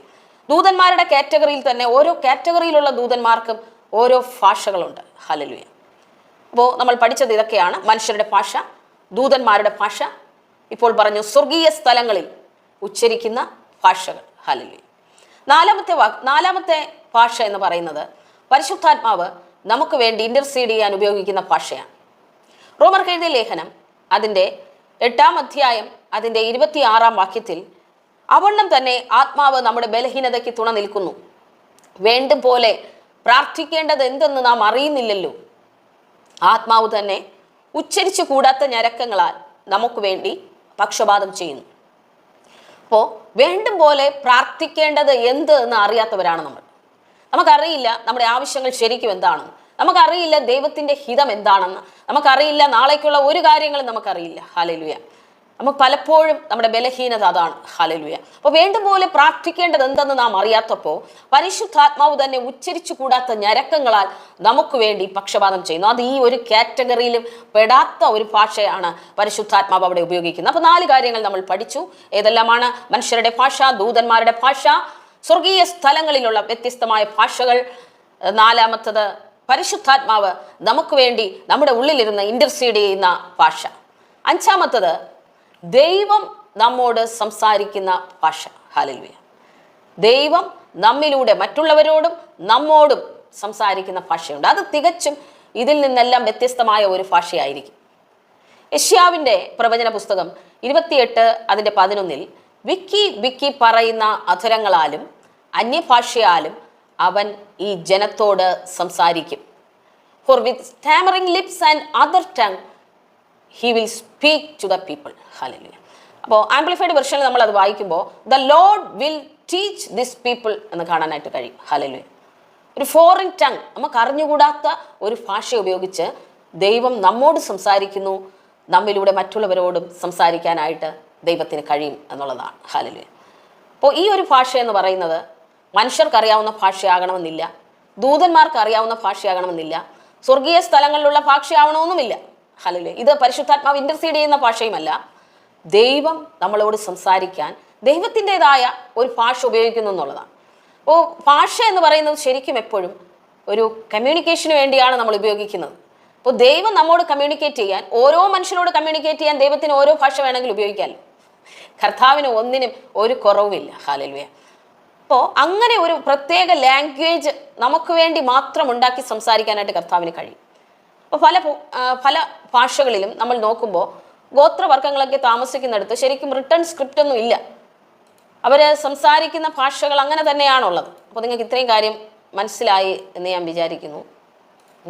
ദൂതന്മാരുടെ കാറ്റഗറിയിൽ തന്നെ ഓരോ കാറ്റഗറിയിലുള്ള ദൂതന്മാർക്കും ഓരോ ഭാഷകളുണ്ട്. ഹല്ലേലൂയ. അപ്പോൾ നമ്മൾ പഠിച്ചത് ഇതൊക്കെയാണ്, മനുഷ്യരുടെ ഭാഷ, ദൂതന്മാരുടെ ഭാഷ, ഇപ്പോൾ പറഞ്ഞു സ്വർഗീയ സ്ഥലങ്ങളിൽ ഉച്ചരിക്കുന്ന ഭാഷകൾ. ഹല്ലേലൂയ. നാലാമത്തെ ഭാഷ എന്ന് പറയുന്നത് പരിശുദ്ധാത്മാവ് നമുക്ക് വേണ്ടി ഇന്റർസീഡ് ചെയ്യാൻ ഉപയോഗിക്കുന്ന ഭാഷയാണ്. റോമർക്ക് എഴുതിയ ലേഖനം അതിൻ്റെ 8-ാം അധ്യായം അതിൻ്റെ 26-ാം വാക്യത്തിൽ, അവണ്ണം തന്നെ ആത്മാവ് നമ്മുടെ ബലഹീനതയ്ക്ക് തുണ നിൽക്കുന്നു, വേണ്ടും പോലെ പ്രാർത്ഥിക്കേണ്ടത് എന്തെന്ന് നാം അറിയുന്നില്ലല്ലോ, ആത്മാവ് തന്നെ ഉച്ചരിച്ചു കൂടാത്ത ഞരക്കങ്ങളാൽ നമുക്ക് വേണ്ടി പക്ഷപാതം ചെയ്യുന്നു. അപ്പോൾ വേണ്ടും പോലെ പ്രാർത്ഥിക്കേണ്ടത് എന്ത് എന്ന് അറിയാത്തവരാണ് നമ്മൾ. നമുക്കറിയില്ല നമ്മുടെ ആവശ്യങ്ങൾ ശരിക്കും എന്താണെന്ന്, നമുക്കറിയില്ല ദൈവത്തിൻ്റെ ഹിതം എന്താണെന്ന്, നമുക്കറിയില്ല നാളേക്കുള്ള ഒരു കാര്യങ്ങളും നമുക്കറിയില്ല. ഹല്ലേലൂയ. നമുക്ക് പലപ്പോഴും നമ്മുടെ ബലഹീനത അതാണ്. ഹല്ലേലൂയ. അപ്പോൾ വേണ്ടും പോലെ പ്രാർത്ഥിക്കേണ്ടത് എന്തെന്ന് നാം അറിയാത്തപ്പോൾ പരിശുദ്ധാത്മാവ് തന്നെ ഉച്ചരിച്ചു കൂടാത്ത ഞരക്കങ്ങളാൽ നമുക്ക് വേണ്ടി പക്ഷപാതം ചെയ്യുന്നു. അത് ഈ ഒരു കാറ്റഗറിയിലും പെടാത്ത ഒരു ഭാഷയാണ് പരിശുദ്ധാത്മാവ് അവിടെ ഉപയോഗിക്കുന്നത്. അപ്പോൾ 4 കാര്യങ്ങൾ നമ്മൾ പഠിച്ചു. ഏതെല്ലാമാണ്? മനുഷ്യരുടെ ഭാഷ, ദൂതന്മാരുടെ ഭാഷ, സ്വർഗീയ സ്ഥലങ്ങളിലുള്ള വ്യത്യസ്തമായ ഭാഷകൾ. 4-മത്തത് പരിശുദ്ധാത്മാവ് നമുക്ക് വേണ്ടി നമ്മുടെ ഉള്ളിലിരുന്ന് ഇന്റർസീഡ് ചെയ്യുന്ന ഭാഷ. 5-മത്തത് ദൈവം നമ്മോട് സംസാരിക്കുന്ന ഭാഷ. ഹല്ലേലൂയ. ദൈവം നമ്മിലൂടെ മറ്റുള്ളവരോടും നമ്മോടും സംസാരിക്കുന്ന ഭാഷയുണ്ട്. അത് തികച്ചും ഇതിൽ നിന്നെല്ലാം വ്യത്യസ്തമായ ഒരു ഭാഷയായിരിക്കും. യെശയ്യാവിൻ്റെ പ്രവചന പുസ്തകം 28 അതിൻ്റെ 11 വിക്കി വിക്കി പറയുന്ന അധരങ്ങളാലും അന്യഭാഷയാലും അവൻ ഈ ജനത്തോട് സംസാരിക്കും. For with stammering lips and other tongue he will speak to the people. Hallelujah. അപ്പോൾ ആംപ്ലിഫൈഡ് വെർഷനിൽ നമ്മൾ അത് വായിക്കുമ്പോൾ the Lord will teach this people എന്ന് കാണാനായിട്ട് കഴിയും. ഹല്ലേലൂയ. ഒരു ഫോറിൻ ടങ്, നമുക്ക് അറിഞ്ഞുകൂടാത്ത ഒരു ഭാഷ ഉപയോഗിച്ച് ദൈവം നമ്മോട് സംസാരിക്കുന്നു, നമ്മിലൂടെ മറ്റുള്ളവരോടും സംസാരിക്കാനായിട്ട് ദൈവത്തിന് കഴിയും എന്നുള്ളതാണ്. ഹല്ലേലൂയ. അപ്പോൾ ഈ ഒരു ഭാഷ എന്ന് പറയുന്നത് മനുഷ്യർക്ക് അറിയാവുന്ന ഭാഷയാകണമെന്നില്ല, ദൂതന്മാർക്ക് അറിയാവുന്ന ഭാഷയാകണമെന്നില്ല, സ്വർഗീയ സ്ഥലങ്ങളിലുള്ള ഭാഷയാവണമെന്നുമില്ല. ഹല്ലേലൂയ. ഇത് പരിശുദ്ധാത്മാവ് ഇന്റർസീഡ് ചെയ്യുന്ന ഭാഷയുമല്ല. ദൈവം നമ്മളോട് സംസാരിക്കാൻ ദൈവത്തിൻ്റെതായ ഒരു ഭാഷ ഉപയോഗിക്കുന്നു എന്നുള്ളതാണ്. അപ്പോൾ ഭാഷ എന്ന് പറയുന്നത് ശരിക്കും എപ്പോഴും ഒരു കമ്മ്യൂണിക്കേഷന് വേണ്ടിയാണ് നമ്മൾ ഉപയോഗിക്കുന്നത്. അപ്പോൾ ദൈവം നമ്മോട് കമ്മ്യൂണിക്കേറ്റ് ചെയ്യാൻ, ഓരോ മനുഷ്യനോട് കമ്മ്യൂണിക്കേറ്റ് ചെയ്യാൻ ദൈവത്തിന് ഓരോ ഭാഷ വേണമെങ്കിൽ ഉപയോഗിക്കാമല്ലോ. കർത്താവിന് ഒന്നിനും ഒരു കുറവുമില്ല. ഹല്ലേലൂയ. അപ്പോൾ അങ്ങനെ ഒരു പ്രത്യേക ലാംഗ്വേജ് നമുക്ക് വേണ്ടി മാത്രം ഉണ്ടാക്കി സംസാരിക്കാനായിട്ട് കർത്താവിന് കഴിയും. അപ്പോൾ പല ഭാഷകളിലും നമ്മൾ നോക്കുമ്പോൾ ഗോത്രവർഗ്ഗങ്ങളൊക്കെ താമസിക്കുന്നിടത്ത് ശരിക്കും റിട്ടേൺ സ്ക്രിപ്റ്റ് ഒന്നും ഇല്ല. അവർ സംസാരിക്കുന്ന ഭാഷകൾ അങ്ങനെ തന്നെയാണുള്ളത്. അപ്പോൾ നിങ്ങൾക്ക് ഇത്രയും കാര്യം മനസ്സിലായി എന്ന് ഞാൻ വിചാരിക്കുന്നു.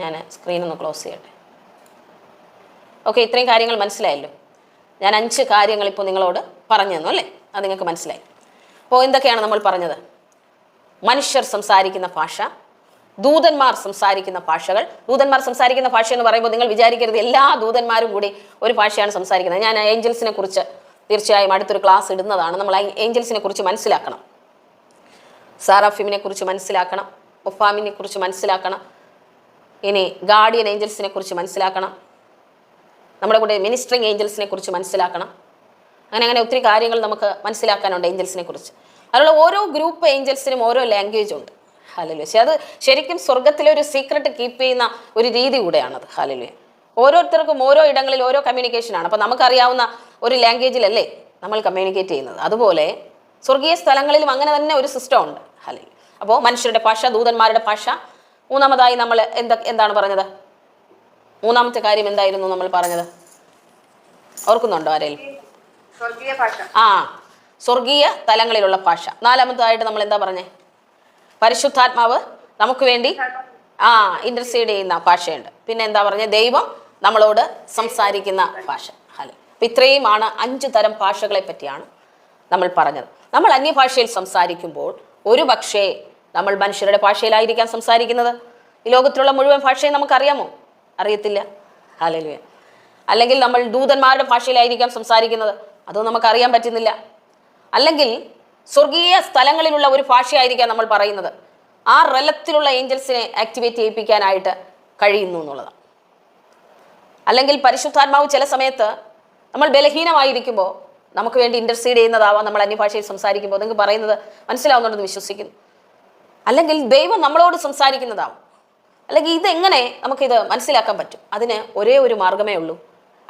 ഞാൻ സ്ക്രീനൊന്ന് ക്ലോസ് ചെയ്യട്ടെ. ഓക്കെ, ഇത്രയും കാര്യങ്ങൾ മനസ്സിലായല്ലോ. ഞാൻ 5 കാര്യങ്ങൾ ഇപ്പോൾ നിങ്ങളോട് പറഞ്ഞു തന്നു അല്ലേ? അത് നിങ്ങൾക്ക് മനസ്സിലായി. അപ്പോൾ എന്തൊക്കെയാണ് നമ്മൾ പറഞ്ഞത്? മനുഷ്യർ സംസാരിക്കുന്ന ഭാഷ, ദൂതന്മാർ സംസാരിക്കുന്ന ഭാഷകൾ. ദൂതന്മാർ സംസാരിക്കുന്ന ഭാഷ എന്ന് പറയുമ്പോൾ നിങ്ങൾ വിചാരിക്കരുത് എല്ലാ ദൂതന്മാരും കൂടി ഒരു ഭാഷയാണ് സംസാരിക്കുന്നത്. ഞാൻ ഏഞ്ചൽസിനെ കുറിച്ച് തീർച്ചയായും അടുത്തൊരു ക്ലാസ് ഇടുന്നതാണ്. നമ്മൾ ഏഞ്ചൽസിനെ കുറിച്ച് മനസ്സിലാക്കണം, സാറാഫിമിനെ കുറിച്ച് മനസ്സിലാക്കണം, ഒഫാമിനെ കുറിച്ച് മനസ്സിലാക്കണം, ഇനി ഗാർഡിയൻ ഏഞ്ചൽസിനെ കുറിച്ച് മനസ്സിലാക്കണം, നമ്മുടെ കൂടെ മിനിസ്ട്രിങ് ഏഞ്ചൽസിനെ കുറിച്ച് മനസ്സിലാക്കണം. അങ്ങനെ ഒത്തിരി കാര്യങ്ങൾ നമുക്ക് മനസ്സിലാക്കാനുണ്ട് ഏഞ്ചൽസിനെ കുറിച്ച്. അതിലുള്ള ഓരോ ഗ്രൂപ്പ് ഏഞ്ചൽസിനും ഓരോ ലാംഗ്വേജ് ഉണ്ട്. ഹല്ലേലൂയ. പക്ഷെ അത് ശരിക്കും സ്വർഗത്തിലെ ഒരു സീക്രട്ട് കീപ്പ് ചെയ്യുന്ന ഒരു രീതി കൂടെയാണത്. ഹല്ലേലൂയ. ഓരോരുത്തർക്കും ഓരോ ഇടങ്ങളിൽ ഓരോ കമ്മ്യൂണിക്കേഷനാണ്. അപ്പോൾ നമുക്കറിയാവുന്ന ഒരു ലാംഗ്വേജിലല്ലേ നമ്മൾ കമ്മ്യൂണിക്കേറ്റ് ചെയ്യുന്നത്. അതുപോലെ സ്വർഗീയ സ്ഥലങ്ങളിലും അങ്ങനെ തന്നെ ഒരു സിസ്റ്റം ഉണ്ട്. ഹല്ലേലൂയ. അപ്പോൾ മനുഷ്യരുടെ ഭാഷ, ദൂതന്മാരുടെ ഭാഷ. മൂന്നാമതായി നമ്മൾ എന്താണ് പറഞ്ഞത്? മൂന്നാമത്തെ കാര്യം എന്തായിരുന്നു നമ്മൾ പറഞ്ഞത്? ഓർക്കുന്നുണ്ടോ ആരെങ്കിലും? സ്വർഗീയ തലങ്ങളിലുള്ള ഭാഷ. നാലാമതായിട്ട് നമ്മൾ എന്താ പറഞ്ഞേ? പരിശുദ്ധാത്മാവ് നമുക്ക് വേണ്ടി ഇന്റർസീഡ് ചെയ്യുന്ന ഭാഷയുണ്ട്. പിന്നെ എന്താ പറഞ്ഞ? ദൈവം നമ്മളോട് സംസാരിക്കുന്ന ഭാഷ. ഹല്ലേലൂയ. അപ്പം ഇത്രയുമാണ് 5 തരം ഭാഷകളെ പറ്റിയാണ് നമ്മൾ പറഞ്ഞത്. നമ്മൾ അന്യഭാഷയിൽ സംസാരിക്കുമ്പോൾ ഒരു പക്ഷേ നമ്മൾ മനുഷ്യരുടെ ഭാഷയിലായിരിക്കാം സംസാരിക്കുന്നത്. ഈ ലോകത്തിലുള്ള മുഴുവൻ ഭാഷയും നമുക്കറിയാമോ? അറിയത്തില്ല. ഹല്ലേലൂയ. അല്ലെങ്കിൽ നമ്മൾ ദൂതന്മാരുടെ ഭാഷയിലായിരിക്കാം സംസാരിക്കുന്നത്, അതും നമുക്കറിയാൻ പറ്റുന്നില്ല. അല്ലെങ്കിൽ സ്വർഗീയ സ്ഥലങ്ങളിലുള്ള ഒരു ഭാഷയായിരിക്കാം നമ്മൾ പറയുന്നത്. ആ റലത്തിലുള്ള ഏഞ്ചൽസിനെ ആക്ടിവേറ്റ് ചെയ്യിപ്പിക്കാനായിട്ട് കഴിയുന്നു എന്നുള്ളതാണ്. അല്ലെങ്കിൽ പരിശുദ്ധാത്മാവ് ചില സമയത്ത് നമ്മൾ ബലഹീനമായിരിക്കുമ്പോൾ നമുക്ക് വേണ്ടി ഇന്റർസീഡ് ചെയ്യുന്നതാവാം. നമ്മൾ അന്യഭാഷയിൽ സംസാരിക്കുമ്പോൾ നിങ്ങൾക്ക് പറയുന്നത് മനസ്സിലാവുന്നുണ്ടെന്ന് വിശ്വസിക്കുന്നു. അല്ലെങ്കിൽ ദൈവം നമ്മളോട് സംസാരിക്കുന്നതാവും. അല്ലെങ്കിൽ ഇതെങ്ങനെ നമുക്കിത് മനസ്സിലാക്കാൻ പറ്റും? അതിന് ഒരേ ഒരു മാർഗമേ ഉള്ളൂ.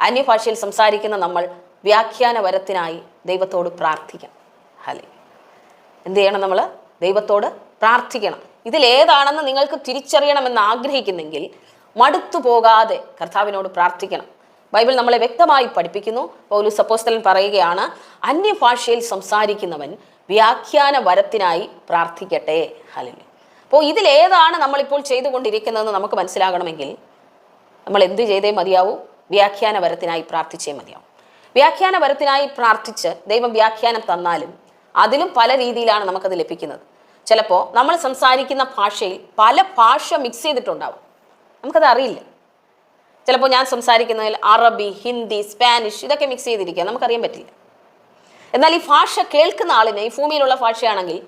അന്യഭാഷയിൽ സംസാരിക്കുന്ന നമ്മൾ വ്യാഖ്യാനവരത്തിനായി ദൈവത്തോട് പ്രാർത്ഥിക്കണം. ഹല്ലേലൂയ. എന്ത് ചെയ്യണം? നമ്മൾ ദൈവത്തോട് പ്രാർത്ഥിക്കണം. ഇതിലേതാണെന്ന് നിങ്ങൾക്ക് തിരിച്ചറിയണമെന്ന് ആഗ്രഹിക്കുന്നെങ്കിൽ മടുത്തു പോകാതെ കർത്താവിനോട് പ്രാർത്ഥിക്കണം. ബൈബിൾ നമ്മളെ വ്യക്തമായി പഠിപ്പിക്കുന്നു. പൗലോസ് അപ്പോസ്തലൻ പറയുകയാണ്, അന്യഭാഷയിൽ സംസാരിക്കുന്നവൻ വ്യാഖ്യാന വരത്തിനായി പ്രാർത്ഥിക്കട്ടെ. ഹല്ലേലൂയ. അപ്പോൾ ഇതിലേതാണ് നമ്മളിപ്പോൾ ചെയ്തുകൊണ്ടിരിക്കുന്നതെന്ന് നമുക്ക് മനസ്സിലാകണമെങ്കിൽ നമ്മൾ എന്ത് ചെയ്തേ മതിയാവൂ? വ്യാഖ്യാന വരത്തിനായി പ്രാർത്ഥിച്ചേ മതിയാവും. വ്യാഖ്യാന വരത്തിനായി പ്രാർത്ഥിച്ച് ദൈവം വ്യാഖ്യാനം തന്നാലും അതിലും പല രീതിയിലാണ് നമുക്കത് ലഭിക്കുന്നത്. ചിലപ്പോൾ നമ്മൾ സംസാരിക്കുന്ന ഭാഷയിൽ പല ഭാഷ മിക്സ് ചെയ്തിട്ടുണ്ടാവും, നമുക്കത് അറിയില്ല. ചിലപ്പോൾ ഞാൻ സംസാരിക്കുന്നതിൽ അറബി, ഹിന്ദി, സ്പാനിഷ് ഇതൊക്കെ മിക്സ് ചെയ്തിരിക്കുക, നമുക്കറിയാൻ പറ്റില്ല. എന്നാൽ ഈ ഭാഷ കേൾക്കുന്ന ആളിന് ഈ ഭൂമിയിലുള്ള ഭാഷയാണെങ്കിൽ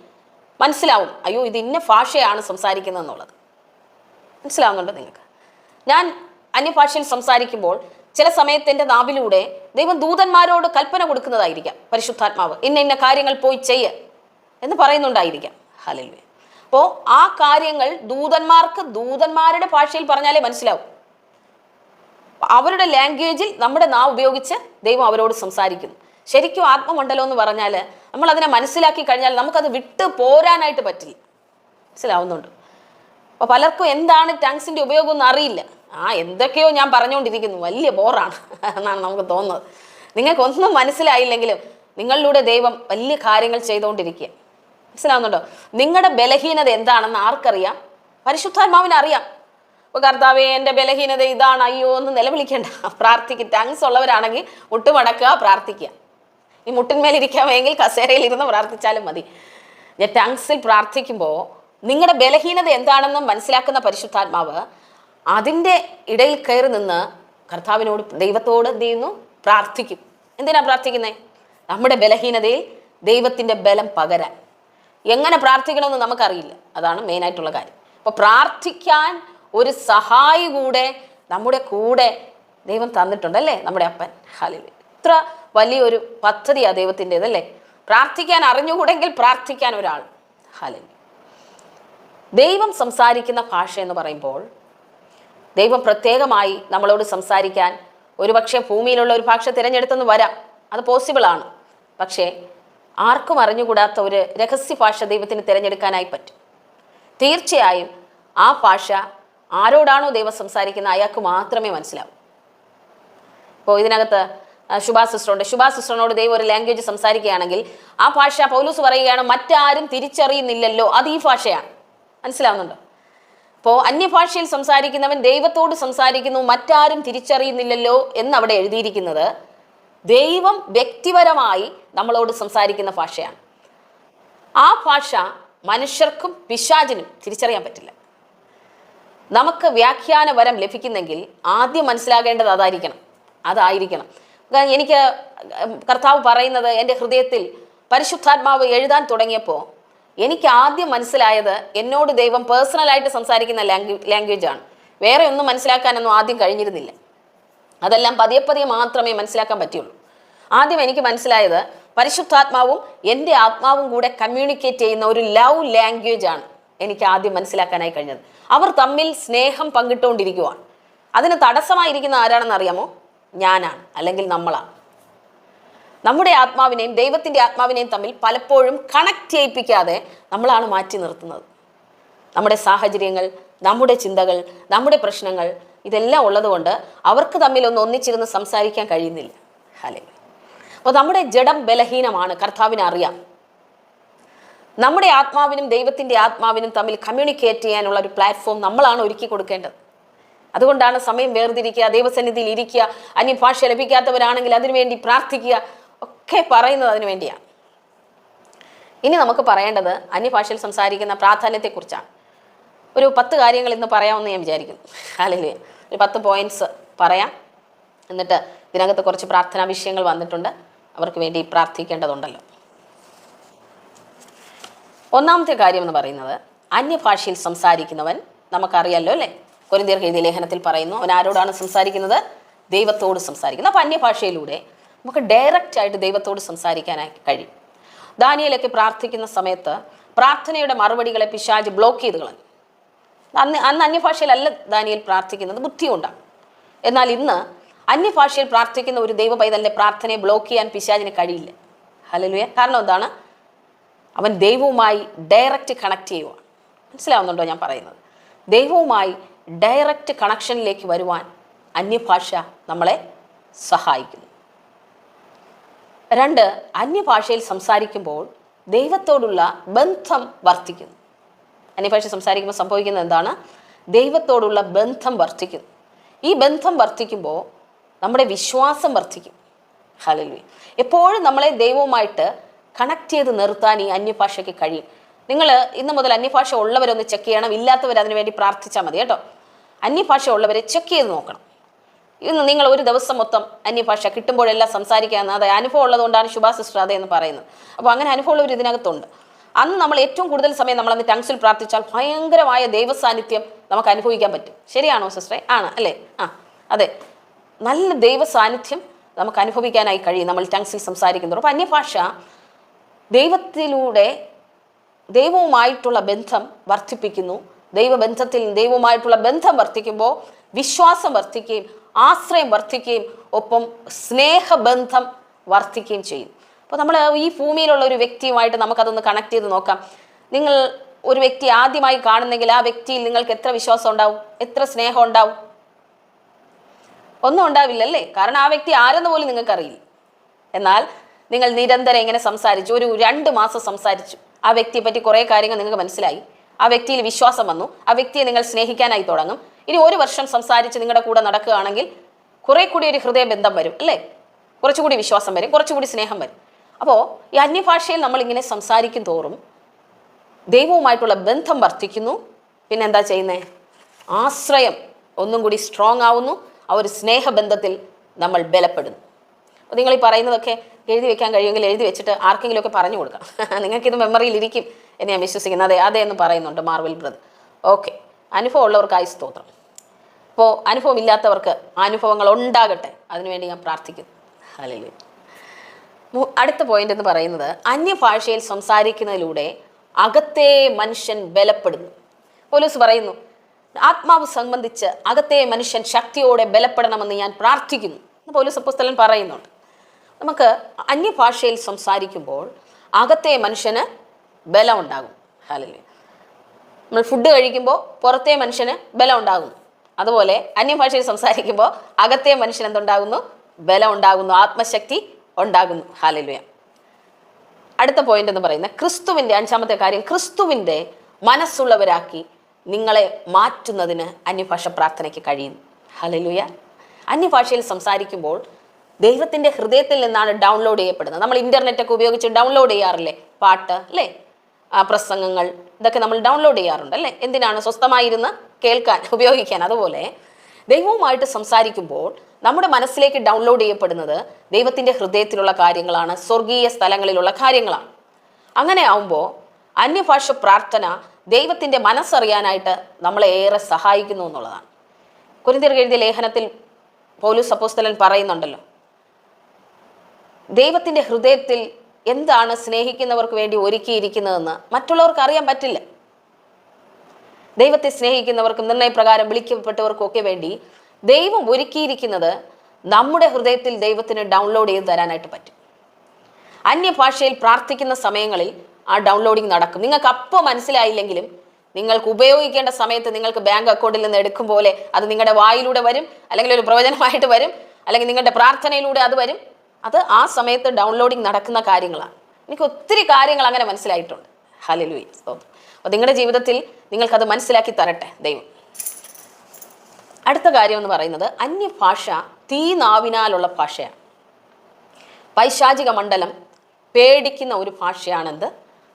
മനസ്സിലാവും, അയ്യോ ഇത് ഇന്ന ഭാഷയാണ് സംസാരിക്കുന്നത് എന്നുള്ളത്. മനസ്സിലാവുന്നുണ്ടോ നിങ്ങൾക്ക്? ഞാൻ അന്യഭാഷയിൽ സംസാരിക്കുമ്പോൾ ചില സമയത്ത് എൻ്റെ നാവിലൂടെ ദൈവം ദൂതന്മാരോട് കൽപ്പന കൊടുക്കുന്നതായിരിക്കാം. പരിശുദ്ധാത്മാവ് ഇന്ന കാര്യങ്ങൾ പോയി ചെയ്യ എന്ന് പറയുന്നുണ്ടായിരിക്കാം. ഹല്ലേലൂയ. അപ്പോൾ ആ കാര്യങ്ങൾ ദൂതന്മാർക്ക് ദൂതന്മാരുടെ ഭാഷയിൽ പറഞ്ഞാലേ മനസ്സിലാവും. അവരുടെ ലാംഗ്വേജിൽ നമ്മുടെ നാവ് ഉപയോഗിച്ച് ദൈവം അവരോട് സംസാരിക്കുന്നു. ശരിക്കും ആത്മമണ്ഡലം എന്ന് പറഞ്ഞാൽ നമ്മൾ അതിനെ മനസ്സിലാക്കി കഴിഞ്ഞാൽ നമുക്കത് വിട്ട് പോരാനായിട്ട് പറ്റില്ല. മനസ്സിലാവുന്നുണ്ട്? അപ്പോൾ പലർക്കും എന്താണ് ടങ്സിൻ്റെ ഉപയോഗം ഒന്നും അറിയില്ല. എന്തൊക്കെയോ ഞാൻ പറഞ്ഞുകൊണ്ടിരിക്കുന്നു, വലിയ ബോറാണ് എന്നാണ് നമുക്ക് തോന്നുന്നത്. നിങ്ങൾക്കൊന്നും മനസ്സിലായില്ലെങ്കിലും നിങ്ങളിലൂടെ ദൈവം വലിയ കാര്യങ്ങൾ ചെയ്തുകൊണ്ടിരിക്കുക. മനസ്സിലാവുന്നുണ്ടോ? നിങ്ങളുടെ ബലഹീനത എന്താണെന്ന് ആർക്കറിയാം? പരിശുദ്ധാത്മാവിന് അറിയാം. അപ്പോൾ കർത്താവേ എൻ്റെ ബലഹീനത ഇതാണ്, അയ്യോ എന്ന് നിലവിളിക്കേണ്ട, പ്രാർത്ഥിക്കുക. ടങ്സ് ഉള്ളവരാണെങ്കിൽ മുട്ടുമടക്കുക, പ്രാർത്ഥിക്കുക. ഈ മുട്ടിന്മേലിരിക്കാമെങ്കിൽ കസേരയിൽ ഇരുന്ന് പ്രാർത്ഥിച്ചാലും മതി. ഞാൻ ടങ്സിൽ പ്രാർത്ഥിക്കുമ്പോൾ നിങ്ങളുടെ ബലഹീനത എന്താണെന്ന് മനസ്സിലാക്കുന്ന പരിശുദ്ധാത്മാവ് അതിൻ്റെ ഇടയിൽ കയറി നിന്ന് കർത്താവിനോട്, ദൈവത്തോട് എന്ത് ചെയ്യുന്നു? പ്രാർത്ഥിക്കും. എന്തിനാ പ്രാർത്ഥിക്കുന്നത്? നമ്മുടെ ബലഹീനതയിൽ ദൈവത്തിൻ്റെ ബലം പകരാൻ. എങ്ങനെ പ്രാർത്ഥിക്കണമെന്ന് നമുക്കറിയില്ല, അതാണ് മെയിനായിട്ടുള്ള കാര്യം. അപ്പോൾ പ്രാർത്ഥിക്കാൻ ഒരു സഹായി കൂടെ നമ്മുടെ കൂടെ ദൈവം തന്നിട്ടുണ്ടല്ലേ, നമ്മുടെ അപ്പൻ. ഹല്ലേലൂയ. ഇത്ര വലിയൊരു പദ്ധതിയാണ് ദൈവത്തിൻ്റെതല്ലേ. പ്രാർത്ഥിക്കാൻ അറിഞ്ഞുകൂടെങ്കിൽ പ്രാർത്ഥിക്കാൻ ഒരാൾ. ഹല്ലേലൂയ. ദൈവം സംസാരിക്കുന്ന ഭാഷ എന്ന് പറയുമ്പോൾ ദൈവം പ്രത്യേകമായി നമ്മളോട് സംസാരിക്കാൻ ഒരുപക്ഷെ ഭൂമിയിലുള്ള ഒരു ഭാഷ തിരഞ്ഞെടുത്തെന്ന് വരാം, അത് പോസിബിളാണ്. പക്ഷേ ആർക്കും അറിഞ്ഞുകൂടാത്ത ഒരു രഹസ്യ ഭാഷ ദൈവത്തിന് തിരഞ്ഞെടുക്കാനായി പറ്റും. തീർച്ചയായും ആ ഭാഷ ആരോടാണോ ദൈവം സംസാരിക്കുന്നത് അയാൾക്ക് മാത്രമേ മനസ്സിലാവൂ. ഇപ്പോൾ ഇതിനകത്ത് ശുഭാ സിസ്റ്ററുണ്ട്. ശുഭാ സിസ്റ്ററിനോട് ദൈവം ഒരു ലാംഗ്വേജ് സംസാരിക്കുകയാണെങ്കിൽ ആ ഭാഷ പൗലോസ് പറയുകയാണ് മറ്റാരും തിരിച്ചറിയുന്നില്ലല്ലോ, അത് ഈ ഭാഷയാണ്. മനസ്സിലാവുന്നുണ്ടോ? അപ്പോൾ അന്യഭാഷയിൽ സംസാരിക്കുന്നവൻ ദൈവത്തോട് സംസാരിക്കുന്നു, മറ്റാരും തിരിച്ചറിയുന്നില്ലല്ലോ എന്നവിടെ എഴുതിയിരിക്കുന്നത് ദൈവം വ്യക്തിപരമായി നമ്മളോട് സംസാരിക്കുന്ന ഭാഷയാണ്. ആ ഭാഷ മനുഷ്യർക്കും പിശാചിനും തിരിച്ചറിയാൻ പറ്റില്ല. നമുക്ക് വ്യാഖ്യാന വരം ലഭിക്കുന്നെങ്കിൽ ആദ്യം മനസ്സിലാകേണ്ടത് അതായിരിക്കണം. എനിക്ക് കർത്താവ് പറയുന്നത് എൻ്റെ ഹൃദയത്തിൽ പരിശുദ്ധാത്മാവ് എഴുതാൻ തുടങ്ങിയപ്പോൾ എനിക്ക് ആദ്യം മനസ്സിലായത് എന്നോട് ദൈവം പേഴ്സണലായിട്ട് സംസാരിക്കുന്ന ലാംഗ്വേജാണ്. വേറെ ഒന്നും മനസ്സിലാക്കാനൊന്നും ആദ്യം കഴിഞ്ഞിരുന്നില്ല. അതെല്ലാം പതിയെ പതിയെ മാത്രമേ മനസ്സിലാക്കാൻ പറ്റുള്ളൂ. ആദ്യം എനിക്ക് മനസ്സിലായത് പരിശുദ്ധാത്മാവും എൻ്റെ ആത്മാവും കൂടെ കമ്മ്യൂണിക്കേറ്റ് ചെയ്യുന്ന ഒരു ലവ് ലാംഗ്വേജാണ് എനിക്ക് ആദ്യം മനസ്സിലാക്കാനായി കഴിഞ്ഞത്. അവർ തമ്മിൽ സ്നേഹം പങ്കിട്ടുകൊണ്ടിരിക്കുവാണ്. അതിന് തടസ്സമായിരിക്കുന്ന ആരാണെന്ന് അറിയാമോ? ഞാനാണ്, അല്ലെങ്കിൽ നമ്മളാണ്. നമ്മുടെ ആത്മാവിനെയും ദൈവത്തിൻ്റെ ആത്മാവിനെയും തമ്മിൽ പലപ്പോഴും കണക്ട് ചെയ്യിപ്പിക്കാതെ നമ്മളാണ് മാറ്റി നിർത്തുന്നത്. നമ്മുടെ സാഹചര്യങ്ങൾ, നമ്മുടെ ചിന്തകൾ, നമ്മുടെ പ്രശ്നങ്ങൾ ഇതെല്ലാം ഉള്ളതുകൊണ്ട് അവർക്ക് തമ്മിൽ ഒന്നിച്ചിരുന്ന് സംസാരിക്കാൻ കഴിയുന്നില്ല. ഹല്ലേലൂയ. അപ്പോൾ നമ്മുടെ ജഡം ബലഹീനമാണ്, കർത്താവിനെ അറിയാം. നമ്മുടെ ആത്മാവിനും ദൈവത്തിൻ്റെ ആത്മാവിനും തമ്മിൽ കമ്മ്യൂണിക്കേറ്റ് ചെയ്യാനുള്ള ഒരു പ്ലാറ്റ്ഫോം നമ്മളാണ് ഒരുക്കി കൊടുക്കേണ്ടത്. അതുകൊണ്ടാണ് സമയം വേർതിരിക്കുക, ദൈവസന്നിധിയിൽ ഇരിക്കുക, അന്യഭാഷ ലഭിക്കാത്തവരാണെങ്കിൽ അതിനുവേണ്ടി പ്രാർത്ഥിക്കുക ഒക്കെ പറയുന്നത് അതിനു വേണ്ടിയാണ്. ഇനി നമുക്ക് പറയേണ്ടത് അന്യഭാഷയിൽ സംസാരിക്കുന്ന പ്രാധാന്യത്തെക്കുറിച്ചാണ്. ഒരു 10 കാര്യങ്ങൾ ഇന്ന് പറയാമെന്ന് ഞാൻ വിചാരിക്കുന്നു. ഹല്ലേലൂയ. ഒരു 10 പോയിന്റ്സ് പറയാം. എന്നിട്ട് ഇതിനകത്ത് കുറച്ച് പ്രാർത്ഥനാ വിഷയങ്ങൾ വന്നിട്ടുണ്ട്, അവർക്ക് വേണ്ടി പ്രാർത്ഥിക്കേണ്ടതുണ്ടല്ലോ. ഒന്നാമത്തെ കാര്യം എന്ന് പറയുന്നത് അന്യഭാഷയിൽ സംസാരിക്കുന്നവൻ നമുക്കറിയാമല്ലോ അല്ലേ. കൊരിന്ത്യർക്ക് എഴുതിയ ലേഖനത്തിൽ പറയുന്നു അവൻ ആരോടാണ് സംസാരിക്കുന്നത്? ദൈവത്തോട് സംസാരിക്കുന്നത്. അപ്പോൾ അന്യഭാഷയിലൂടെ നമുക്ക് ഡയറക്റ്റ് ആയിട്ട് ദൈവത്തോട് സംസാരിക്കാനായി കഴിയും. ദാനിയേലൊക്കെ പ്രാർത്ഥിക്കുന്ന സമയത്ത് പ്രാർത്ഥനയുടെ മറുപടികളെ പിശാച് ബ്ലോക്ക് ചെയ്ത് കളഞ്ഞു. അന്ന് അന്യഭാഷയിലല്ല ദാനിയേൽ പ്രാർത്ഥിക്കുന്നത്, ബുദ്ധി കൊണ്ടാണ്. എന്നാൽ ഇന്ന് അന്യഭാഷയിൽ പ്രാർത്ഥിക്കുന്ന ഒരു ദൈവ പൈതലിൻ്റെ പ്രാർത്ഥനയെ ബ്ലോക്ക് ചെയ്യാൻ പിശാചിന് കഴിയില്ല. ഹല്ലേലൂയ. കാരണം എന്താണ്? അവൻ ദൈവവുമായി ഡയറക്റ്റ് കണക്ട് ചെയ്യുവാണ്. മനസ്സിലാവുന്നുണ്ടോ ഞാൻ പറയുന്നത്? ദൈവവുമായി ഡയറക്റ്റ് കണക്ഷനിലേക്ക് വരുവാൻ അന്യഭാഷ നമ്മളെ സഹായിക്കുന്നു. 2, അന്യഭാഷയിൽ സംസാരിക്കുമ്പോൾ ദൈവത്തോടുള്ള ബന്ധം വർദ്ധിക്കുന്നു. അന്യഭാഷ സംസാരിക്കുമ്പോൾ സംഭവിക്കുന്നത് എന്താണ്? ദൈവത്തോടുള്ള ബന്ധം വർദ്ധിക്കുന്നു. ഈ ബന്ധം വർദ്ധിക്കുമ്പോൾ നമ്മുടെ വിശ്വാസം വർദ്ധിക്കും. ഹല്ലേലൂയ. എപ്പോഴും നമ്മളെ ദൈവവുമായിട്ട് കണക്ട് ചെയ്ത് നിർത്താൻ ഈ അന്യഭാഷയ്ക്ക് കഴിയും. നിങ്ങൾ ഇന്ന് മുതൽ അന്യഭാഷ ഉള്ളവരൊന്ന് ചെക്ക് ചെയ്യണം, ഇല്ലാത്തവർ അതിനു വേണ്ടി പ്രാർത്ഥിച്ചാൽ മതി കേട്ടോ. അന്യഭാഷ ഉള്ളവരെ ചെക്ക് ചെയ്ത് നോക്കണം. ഇന്ന് നിങ്ങൾ ഒരു ദിവസം മൊത്തം അന്യഭാഷ കിട്ടുമ്പോഴെല്ലാം സംസാരിക്കാമെന്ന് അത് അനുഭവം ഉള്ളതുകൊണ്ടാണ് ശുഭാ സിസ്റ്റർ അതെന്ന് പറയുന്നത്. അപ്പോൾ അങ്ങനെ അനുഭവമുള്ളവർ ഇതിനകത്തുണ്ട്. അന്ന് നമ്മൾ ഏറ്റവും കൂടുതൽ സമയം നമ്മളന്ന് ടങ്സിൽ പ്രാർത്ഥിച്ചാൽ ഭയങ്കരമായ ദൈവസാന്നിധ്യം നമുക്ക് അനുഭവിക്കാൻ പറ്റും. ശരിയാണോ സിസ്റ്ററെ? ആണ് അല്ലേ? അതെ, നല്ല ദൈവസാന്നിധ്യം നമുക്ക് അനുഭവിക്കാനായി കഴിയും നമ്മൾ ടങ്സിൽ സംസാരിക്കുന്നത്. അപ്പോൾ അന്യഭാഷ ദൈവവുമായിട്ടുള്ള ബന്ധം വർദ്ധിപ്പിക്കുന്നു. ദൈവവുമായിട്ടുള്ള ബന്ധം വർദ്ധിക്കുമ്പോൾ വിശ്വാസം വർദ്ധിക്കുകയും ആശ്രയം വർദ്ധിക്കുകയും ഒപ്പം സ്നേഹബന്ധം വർദ്ധിക്കുകയും ചെയ്യും. അപ്പോൾ നമ്മൾ ഈ ഭൂമിയിലുള്ള ഒരു വ്യക്തിയുമായിട്ട് നമുക്കതൊന്ന് കണക്ട് ചെയ്ത് നോക്കാം. നിങ്ങൾ ഒരു വ്യക്തി ആദ്യമായി കാണുന്നെങ്കിൽ ആ വ്യക്തിയിൽ നിങ്ങൾക്ക് എത്ര വിശ്വാസം ഉണ്ടാവും? എത്ര സ്നേഹം ഉണ്ടാവും? ഒന്നും ഉണ്ടാവില്ലല്ലേ. കാരണം ആ വ്യക്തി ആരെന്ന് പോലും നിങ്ങൾക്കറിയില്ല. എന്നാൽ നിങ്ങൾ നിരന്തരം ഇങ്ങനെ സംസാരിച്ചു, ഒരു 2 മാസം സംസാരിച്ചു, ആ വ്യക്തിയെ പറ്റി കുറേ കാര്യങ്ങൾ നിങ്ങൾക്ക് മനസ്സിലായി, ആ വ്യക്തിയിൽ വിശ്വാസം വന്നു, ആ വ്യക്തിയെ നിങ്ങൾ സ്നേഹിക്കാനായി തുടങ്ങും. ഇനി 1 വർഷം സംസാരിച്ച് നിങ്ങളുടെ കൂടെ നടക്കുകയാണെങ്കിൽ കുറേ കൂടി ഒരു ഹൃദയബന്ധം വരും അല്ലേ, കുറച്ചുകൂടി വിശ്വാസം വരും, കുറച്ചുകൂടി സ്നേഹം വരും. അപ്പോൾ ഈ അന്യഭാഷയിൽ നമ്മളിങ്ങനെ സംസാരിക്കും തോറും ദൈവവുമായിട്ടുള്ള ബന്ധം വർദ്ധിക്കുന്നു. പിന്നെ എന്താ ചെയ്യുന്നത്? ആശ്രയം ഒന്നും കൂടി സ്ട്രോങ് ആവുന്നു. ആ ഒരു സ്നേഹബന്ധത്തിൽ നമ്മൾ ബലപ്പെടുന്നു. അപ്പോൾ നിങ്ങൾ ഈ പറയുന്നതൊക്കെ എഴുതി വെക്കാൻ കഴിയുമെങ്കിൽ എഴുതി വെച്ചിട്ട് ആർക്കെങ്കിലുമൊക്കെ പറഞ്ഞു കൊടുക്കാം. നിങ്ങൾക്കിത് മെമ്മറിയിലിരിക്കും എന്ന് ഞാൻ വിശ്വസിക്കുന്നു. അതെ എന്ന് പറയുന്നുണ്ട് മാർവൽ ബ്രദർ. ഓക്കെ, അനുഭവം ഉള്ളവർക്കായി സ്തോത്രം. അപ്പോൾ അനുഭവം ഇല്ലാത്തവർക്ക് അനുഭവങ്ങൾ ഉണ്ടാകട്ടെ, അതിനുവേണ്ടി ഞാൻ പ്രാർത്ഥിക്കുന്നു. ഹല്ലേലൂയ. അടുത്ത പോയിന്റ് എന്ന് പറയുന്നത്, അന്യഭാഷയിൽ സംസാരിക്കുന്നതിലൂടെ അകത്തെ മനുഷ്യൻ ബലപ്പെടുന്നു. പൗലോസ് പറയുന്നു, ആത്മാവ് സംബന്ധിച്ച് അകത്തെ മനുഷ്യൻ ശക്തിയോടെ ബലപ്പെടണമെന്ന് ഞാൻ പ്രാർത്ഥിക്കുന്നു എന്ന് പൗലോസ് അപ്പോസ്തലൻ പറയുന്നുണ്ട്. നമുക്ക് അന്യഭാഷയിൽ സംസാരിക്കുമ്പോൾ അകത്തെ മനുഷ്യന് ബലം ഉണ്ടാകും. ഹല്ലേലൂയ. നമ്മൾ ഫുഡ് കഴിക്കുമ്പോൾ പുറത്തെ മനുഷ്യന് ബലം ഉണ്ടാകുന്നു. അതുപോലെ അന്യഭാഷയിൽ സംസാരിക്കുമ്പോൾ അകത്തെ മനുഷ്യൻ എന്തുണ്ടാകുന്നു? ബലം ഉണ്ടാകുന്നു, ആത്മശക്തി ഉണ്ടാകുന്നു. ഹല്ലേലൂയ. അടുത്ത പോയിന്റ് എന്ന് പറയുന്നത് ക്രിസ്തുവിൻ്റെ, അഞ്ചാമത്തെ കാര്യം, ക്രിസ്തുവിൻ്റെ മനസ്സുള്ളവരാക്കി നിങ്ങളെ മാറ്റുന്നതിന് അന്യഭാഷ പ്രാർത്ഥനയ്ക്ക് കഴിയുന്നു. ഹല്ലേലൂയ. അന്യഭാഷയിൽ സംസാരിക്കുമ്പോൾ ദൈവത്തിൻ്റെ ഹൃദയത്തിൽ നിന്നാണ് ഡൗൺലോഡ് ചെയ്യപ്പെടുന്നത്. നമ്മൾ ഇൻ്റർനെറ്റൊക്കെ ഉപയോഗിച്ച് ഡൗൺലോഡ് ചെയ്യാറില്ലേ പാട്ട്, അല്ലേ, പ്രസംഗങ്ങൾ, ഇതൊക്കെ നമ്മൾ ഡൗൺലോഡ് ചെയ്യാറുണ്ട് അല്ലേ? എന്തിനാണ്? സ്വസ്ഥമായിരുന്ന് കേൾക്കാൻ, ഉപയോഗിക്കാൻ. അതുപോലെ ദൈവവുമായിട്ട് സംസാരിക്കുമ്പോൾ നമ്മുടെ മനസ്സിലേക്ക് ഡൗൺലോഡ് ചെയ്യപ്പെടുന്നത് ദൈവത്തിൻ്റെ ഹൃദയത്തിലുള്ള കാര്യങ്ങളാണ്, സ്വർഗീയ സ്ഥലങ്ങളിലുള്ള കാര്യങ്ങളാണ്. അങ്ങനെ ആവുമ്പോൾ അന്യഭാഷ പ്രാർത്ഥന ദൈവത്തിൻ്റെ മനസ്സറിയാനായിട്ട് നമ്മളെ ഏറെ സഹായിക്കുന്നു എന്നുള്ളതാണ്. കൊരിന്ത്യർക്ക് എഴുതിയ ലേഖനത്തിൽ പൗലോസ് അപ്പോസ്തലൻ പറയുന്നുണ്ടല്ലോ, ദൈവത്തിൻ്റെ ഹൃദയത്തിൽ എന്താണ് സ്നേഹിക്കുന്നവർക്ക് വേണ്ടി ഒരുക്കിയിരിക്കുന്നതെന്ന് മറ്റുള്ളവർക്ക് അറിയാൻ പറ്റില്ല. ദൈവത്തെ സ്നേഹിക്കുന്നവർക്കും നിർണയപ്രകാരം വിളിക്കപ്പെട്ടവർക്കും ഒക്കെ വേണ്ടി ദൈവം ഒരുക്കിയിരിക്കുന്നത് നമ്മുടെ ഹൃദയത്തിൽ ദൈവത്തിന് ഡൗൺലോഡ് ചെയ്ത് തരാനായിട്ട് പറ്റും. അന്യഭാഷയിൽ പ്രാർത്ഥിക്കുന്ന സമയങ്ങളിൽ ആ ഡൗൺലോഡിങ് നടക്കും. നിങ്ങൾക്ക് അപ്പോൾ മനസ്സിലായില്ലെങ്കിലും നിങ്ങൾക്ക് ഉപയോഗിക്കേണ്ട സമയത്ത് നിങ്ങൾക്ക് ബാങ്ക് അക്കൗണ്ടിൽ നിന്ന് എടുക്കും പോലെ അത് നിങ്ങളുടെ വായിലൂടെ വരും, അല്ലെങ്കിൽ ഒരു പ്രവചനമായിട്ട് വരും, അല്ലെങ്കിൽ നിങ്ങളുടെ പ്രാർത്ഥനയിലൂടെ അത് വരും. അത് ആ സമയത്ത് ഡൗൺലോഡിങ് നടക്കുന്ന കാര്യങ്ങളാണ്. എനിക്ക് ഒത്തിരി കാര്യങ്ങൾ അങ്ങനെ മനസ്സിലായിട്ടുണ്ട്. ഹല്ലേലൂയ, സ്തോത്രം. അപ്പോൾ നിങ്ങളുടെ ജീവിതത്തിൽ നിങ്ങൾക്കത് മനസ്സിലാക്കി തരട്ടെ ദൈവം. അടുത്ത കാര്യം എന്ന് പറയുന്നത്, അന്യഭാഷ തീനാവിനാലുള്ള ഭാഷയാണ്. പൈശാചിക മണ്ഡലം പേടിക്കുന്ന ഒരു ഭാഷയാണെന്ത്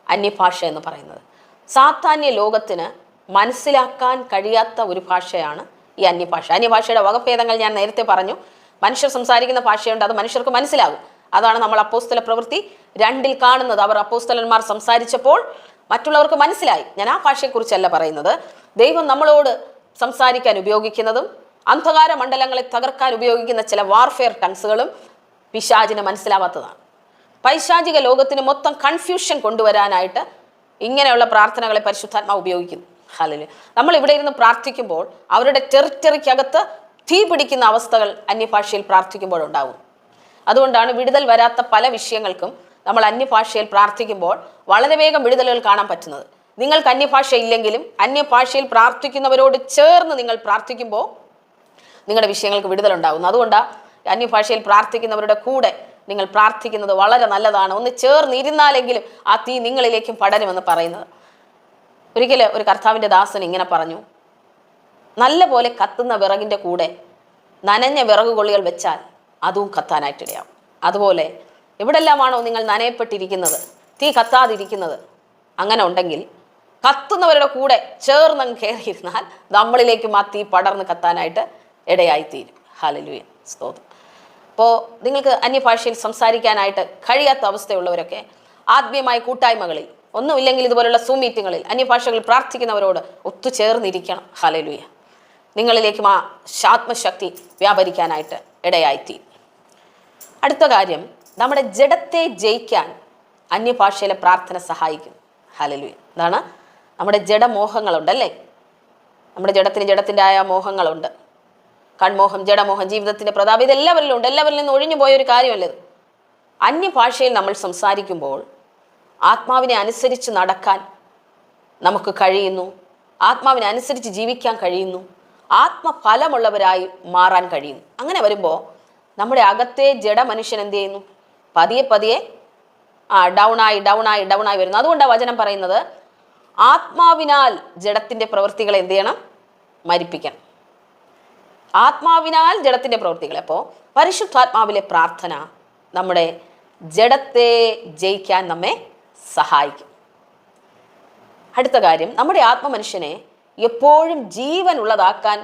അന്യഭാഷ എന്ന് പറയുന്നത്. സാധാന്യ ലോകത്തിന് മനസ്സിലാക്കാൻ കഴിയാത്ത ഒരു ഭാഷയാണ് ഈ അന്യഭാഷ. അന്യഭാഷയുടെ വകഭേദങ്ങൾ ഞാൻ നേരത്തെ പറഞ്ഞു. മനുഷ്യർ സംസാരിക്കുന്ന ഭാഷയുണ്ട്, അത് മനുഷ്യർക്ക് മനസ്സിലാകും. അതാണ് നമ്മൾ അപ്പോസ്തല പ്രവൃത്തി 2 കാണുന്നത്. അവർ അപ്പോസ്തലന്മാർ സംസാരിച്ചപ്പോൾ മറ്റുള്ളവർക്ക് മനസ്സിലായി. ഞാൻ ആ ഭാഷയെക്കുറിച്ചല്ല പറയുന്നത്. ദൈവം നമ്മളോട് സംസാരിക്കാൻ ഉപയോഗിക്കുന്നതും അന്ധകാര മണ്ഡലങ്ങളെ തകർക്കാൻ ഉപയോഗിക്കുന്ന ചില വാർഫെയർ ടങ്സുകളും പിശാചിന് മനസ്സിലാവാത്തതാണ്. പൈശാചിക ലോകത്തിന് മൊത്തം കൺഫ്യൂഷൻ കൊണ്ടുവരാനായിട്ട് ഇങ്ങനെയുള്ള പ്രാർത്ഥനകളെ പരിശുദ്ധാത്മാവ് ഉപയോഗിക്കുന്നു. ഹല്ലേലൂയ. നമ്മൾ ഇവിടെ ഇരുന്ന് പ്രാർത്ഥിക്കുമ്പോൾ അവരുടെ ടെറിറ്ററിക്കകത്ത് തീ പിടിക്കുന്ന അവസ്ഥകൾ അന്യഭാഷയിൽ പ്രാർത്ഥിക്കുമ്പോഴുണ്ടാകും. അതുകൊണ്ടാണ് വിടുതൽ വരാത്ത പല വിഷയങ്ങൾക്കും നമ്മൾ അന്യഭാഷയിൽ പ്രാർത്ഥിക്കുമ്പോൾ വളരെ വേഗം വിടുതലുകൾ കാണാൻ പറ്റുന്നത്. നിങ്ങൾക്ക് അന്യഭാഷ ഇല്ലെങ്കിലും അന്യഭാഷയിൽ പ്രാർത്ഥിക്കുന്നവരോട് ചേർന്ന് നിങ്ങൾ പ്രാർത്ഥിക്കുമ്പോൾ നിങ്ങളുടെ വിഷയങ്ങൾക്ക് വിടുതലുണ്ടാകുന്നു. അതുകൊണ്ടാണ് അന്യഭാഷയിൽ പ്രാർത്ഥിക്കുന്നവരുടെ കൂടെ നിങ്ങൾ പ്രാർത്ഥിക്കുന്നത് വളരെ നല്ലതാണ്. ഒന്ന് ചേർന്നിരുന്നാലെങ്കിലും ആ തീ നിങ്ങളിലേക്കും പടരുമെന്ന് പറയുന്നത്. ഒരിക്കൽ ഒരു കർത്താവിൻ്റെ ദാസൻ ഇങ്ങനെ പറഞ്ഞു, നല്ല പോലെ കത്തുന്ന വിറകിൻ്റെ കൂടെ നനഞ്ഞ വിറകുകൊള്ളികൾ വെച്ചാൽ അതും കത്താനായിട്ടിടയാവും. അതുപോലെ എവിടെല്ലാമാണോ നിങ്ങൾ നനയപ്പെട്ടിരിക്കുന്നത്, തീ കത്താതിരിക്കുന്നത്, അങ്ങനെ ഉണ്ടെങ്കിൽ കത്തുന്നവരുടെ കൂടെ ചേർന്ന് കയറിയിരുന്നാൽ നമ്മളിലേക്കും ആ തീ പടർന്ന് കത്താനായിട്ട് ഇടയായിത്തീരും. ഹല്ലേലൂയ, സ്തോത്രം. അപ്പോൾ നിങ്ങൾക്ക് അന്യഭാഷയിൽ സംസാരിക്കാനായിട്ട് കഴിയാത്ത അവസ്ഥയുള്ളവരൊക്കെ ആത്മീയമായ കൂട്ടായ്മകളിൽ, ഒന്നുമില്ലെങ്കിൽ ഇതുപോലുള്ള സൂം മീറ്റിങ്ങുകളിൽ അന്യഭാഷകളിൽ പ്രാർത്ഥിക്കുന്നവരോട് ഒത്തുചേർന്നിരിക്കണം. ഹല്ലേലൂയ. നിങ്ങളിലേക്കും ആ ആത്മശക്തി വ്യാപരിക്കാനായിട്ട് ഇടയായിത്തീരും. അടുത്ത കാര്യം, നമ്മുടെ ജഡത്തെ ജയിക്കാൻ അന്യഭാഷയിലെ പ്രാർത്ഥന സഹായിക്കും. ഹല്ലേലൂയ. അതാണ് നമ്മുടെ ജഡമോഹങ്ങളുണ്ടല്ലേ. നമ്മുടെ ജഡത്തിൻ്റെതായ മോഹങ്ങളുണ്ട്. കൺമോഹം, ജഡമോഹം, ജീവിതത്തിൻ്റെ പ്രതാപം, ഇതെല്ലാവരിലും ഉണ്ട്. എല്ലാവരിൽ നിന്ന് ഒഴിഞ്ഞു പോയൊരു കാര്യമല്ലത്. അന്യഭാഷയിൽ നമ്മൾ സംസാരിക്കുമ്പോൾ ആത്മാവിനെ അനുസരിച്ച് നടക്കാൻ നമുക്ക് കഴിയുന്നു, ആത്മാവിനെ അനുസരിച്ച് ജീവിക്കാൻ കഴിയുന്നു, ആത്മഫലമുള്ളവരായി മാറാൻ കഴിയുന്നു. അങ്ങനെ വരുമ്പോൾ നമ്മുടെ അകത്തെ ജഡമനുഷ്യൻ എന്ത് ചെയ്യുന്നു? പതിയെ പതിയെ ഡൗണായി വരുന്നു. അതുകൊണ്ടാണ് വചനം പറയുന്നത്, ആത്മാവിനാൽ ജഡത്തിൻ്റെ പ്രവൃത്തികളെ എന്ത് ചെയ്യണം? മരിപ്പിക്കണം. ആത്മാവിനാൽ ജഡത്തിൻ്റെ പ്രവൃത്തികളെ. അപ്പോൾ പരിശുദ്ധാത്മാവിലെ പ്രാർത്ഥന നമ്മുടെ ജഡത്തെ ജയിക്കാൻ നമ്മെ സഹായിക്കും. അടുത്ത കാര്യം, നമ്മുടെ ആത്മമനുഷ്യനെ എപ്പോഴും ജീവനുള്ളതാക്കാൻ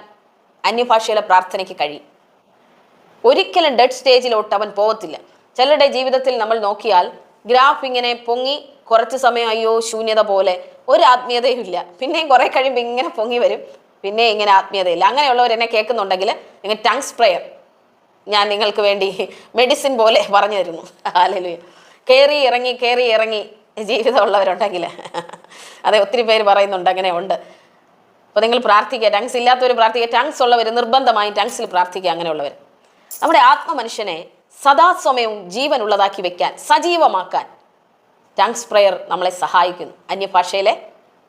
അന്യഭാഷയിലെ പ്രാർത്ഥനയ്ക്ക് കഴിയും. ഒരിക്കലും ഡെഡ് സ്റ്റേജിലോട്ട് അവൻ പോകത്തില്ല. ചിലരുടെ ജീവിതത്തിൽ നമ്മൾ നോക്കിയാൽ ഗ്രാഫ് ഇങ്ങനെ പൊങ്ങി കുറച്ച് സമയം അയ്യോ ശൂന്യത പോലെ, ഒരു ആത്മീയതയും ഇല്ല, പിന്നെയും കുറെ കഴിയുമ്പോൾ ഇങ്ങനെ പൊങ്ങി വരും, പിന്നെ ഇങ്ങനെ ആത്മീയതയില്ല. അങ്ങനെയുള്ളവർ എന്നെ കേൾക്കുന്നുണ്ടെങ്കിൽ നിങ്ങൾ ടങ്സ് പ്രയർ ഞാൻ നിങ്ങൾക്ക് വേണ്ടി മെഡിസിൻ പോലെ പറഞ്ഞു തരുന്നു. ഹല്ലേലൂയ. കയറി ഇറങ്ങി ജീവിതമുള്ളവരുണ്ടെങ്കിൽ അതെ, ഒത്തിരി പേര് പറയുന്നുണ്ട്, അങ്ങനെ ഉണ്ട്. അപ്പോൾ നിങ്ങൾ പ്രാർത്ഥിക്കുക, ടങ്സ് ഇല്ലാത്തവർ പ്രാർത്ഥിക്കുക, ടങ്സ് ഉള്ളവർ നിർബന്ധമായും ടങ്സിൽ പ്രാർത്ഥിക്കുക. അങ്ങനെയുള്ളവർ നമ്മുടെ ആത്മമനുഷ്യനെ സദാസമയവും ജീവനുള്ളതാക്കി വെക്കാൻ, സജീവമാക്കാൻ ടങ്സ് പ്രയർ നമ്മളെ സഹായിക്കുന്നു. അന്യഭാഷയിലെ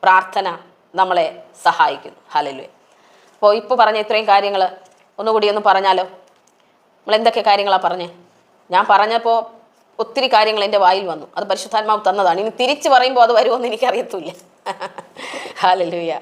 പ്രാർത്ഥന നമ്മളെ സഹായിക്കുന്നു. ഹല്ലേലൂയ. അപ്പോൾ ഇപ്പോൾ പറഞ്ഞ ഇത്രയും കാര്യങ്ങൾ ഒന്നുകൂടി ഒന്ന് പറഞ്ഞാലോ? നമ്മൾ എന്തൊക്കെ കാര്യങ്ങളാണ് പറഞ്ഞേ? ഞാൻ പറഞ്ഞപ്പോൾ ഒത്തിരി കാര്യങ്ങൾ എൻ്റെ വായിൽ വന്നു. അത് പരിശുദ്ധാത്മാവ് തന്നതാണ്. ഇനി തിരിച്ച് പറയുമ്പോൾ അത് വരുമോയെന്ന് എനിക്കറിയത്തില്ല. ഹല്ലേലൂയ.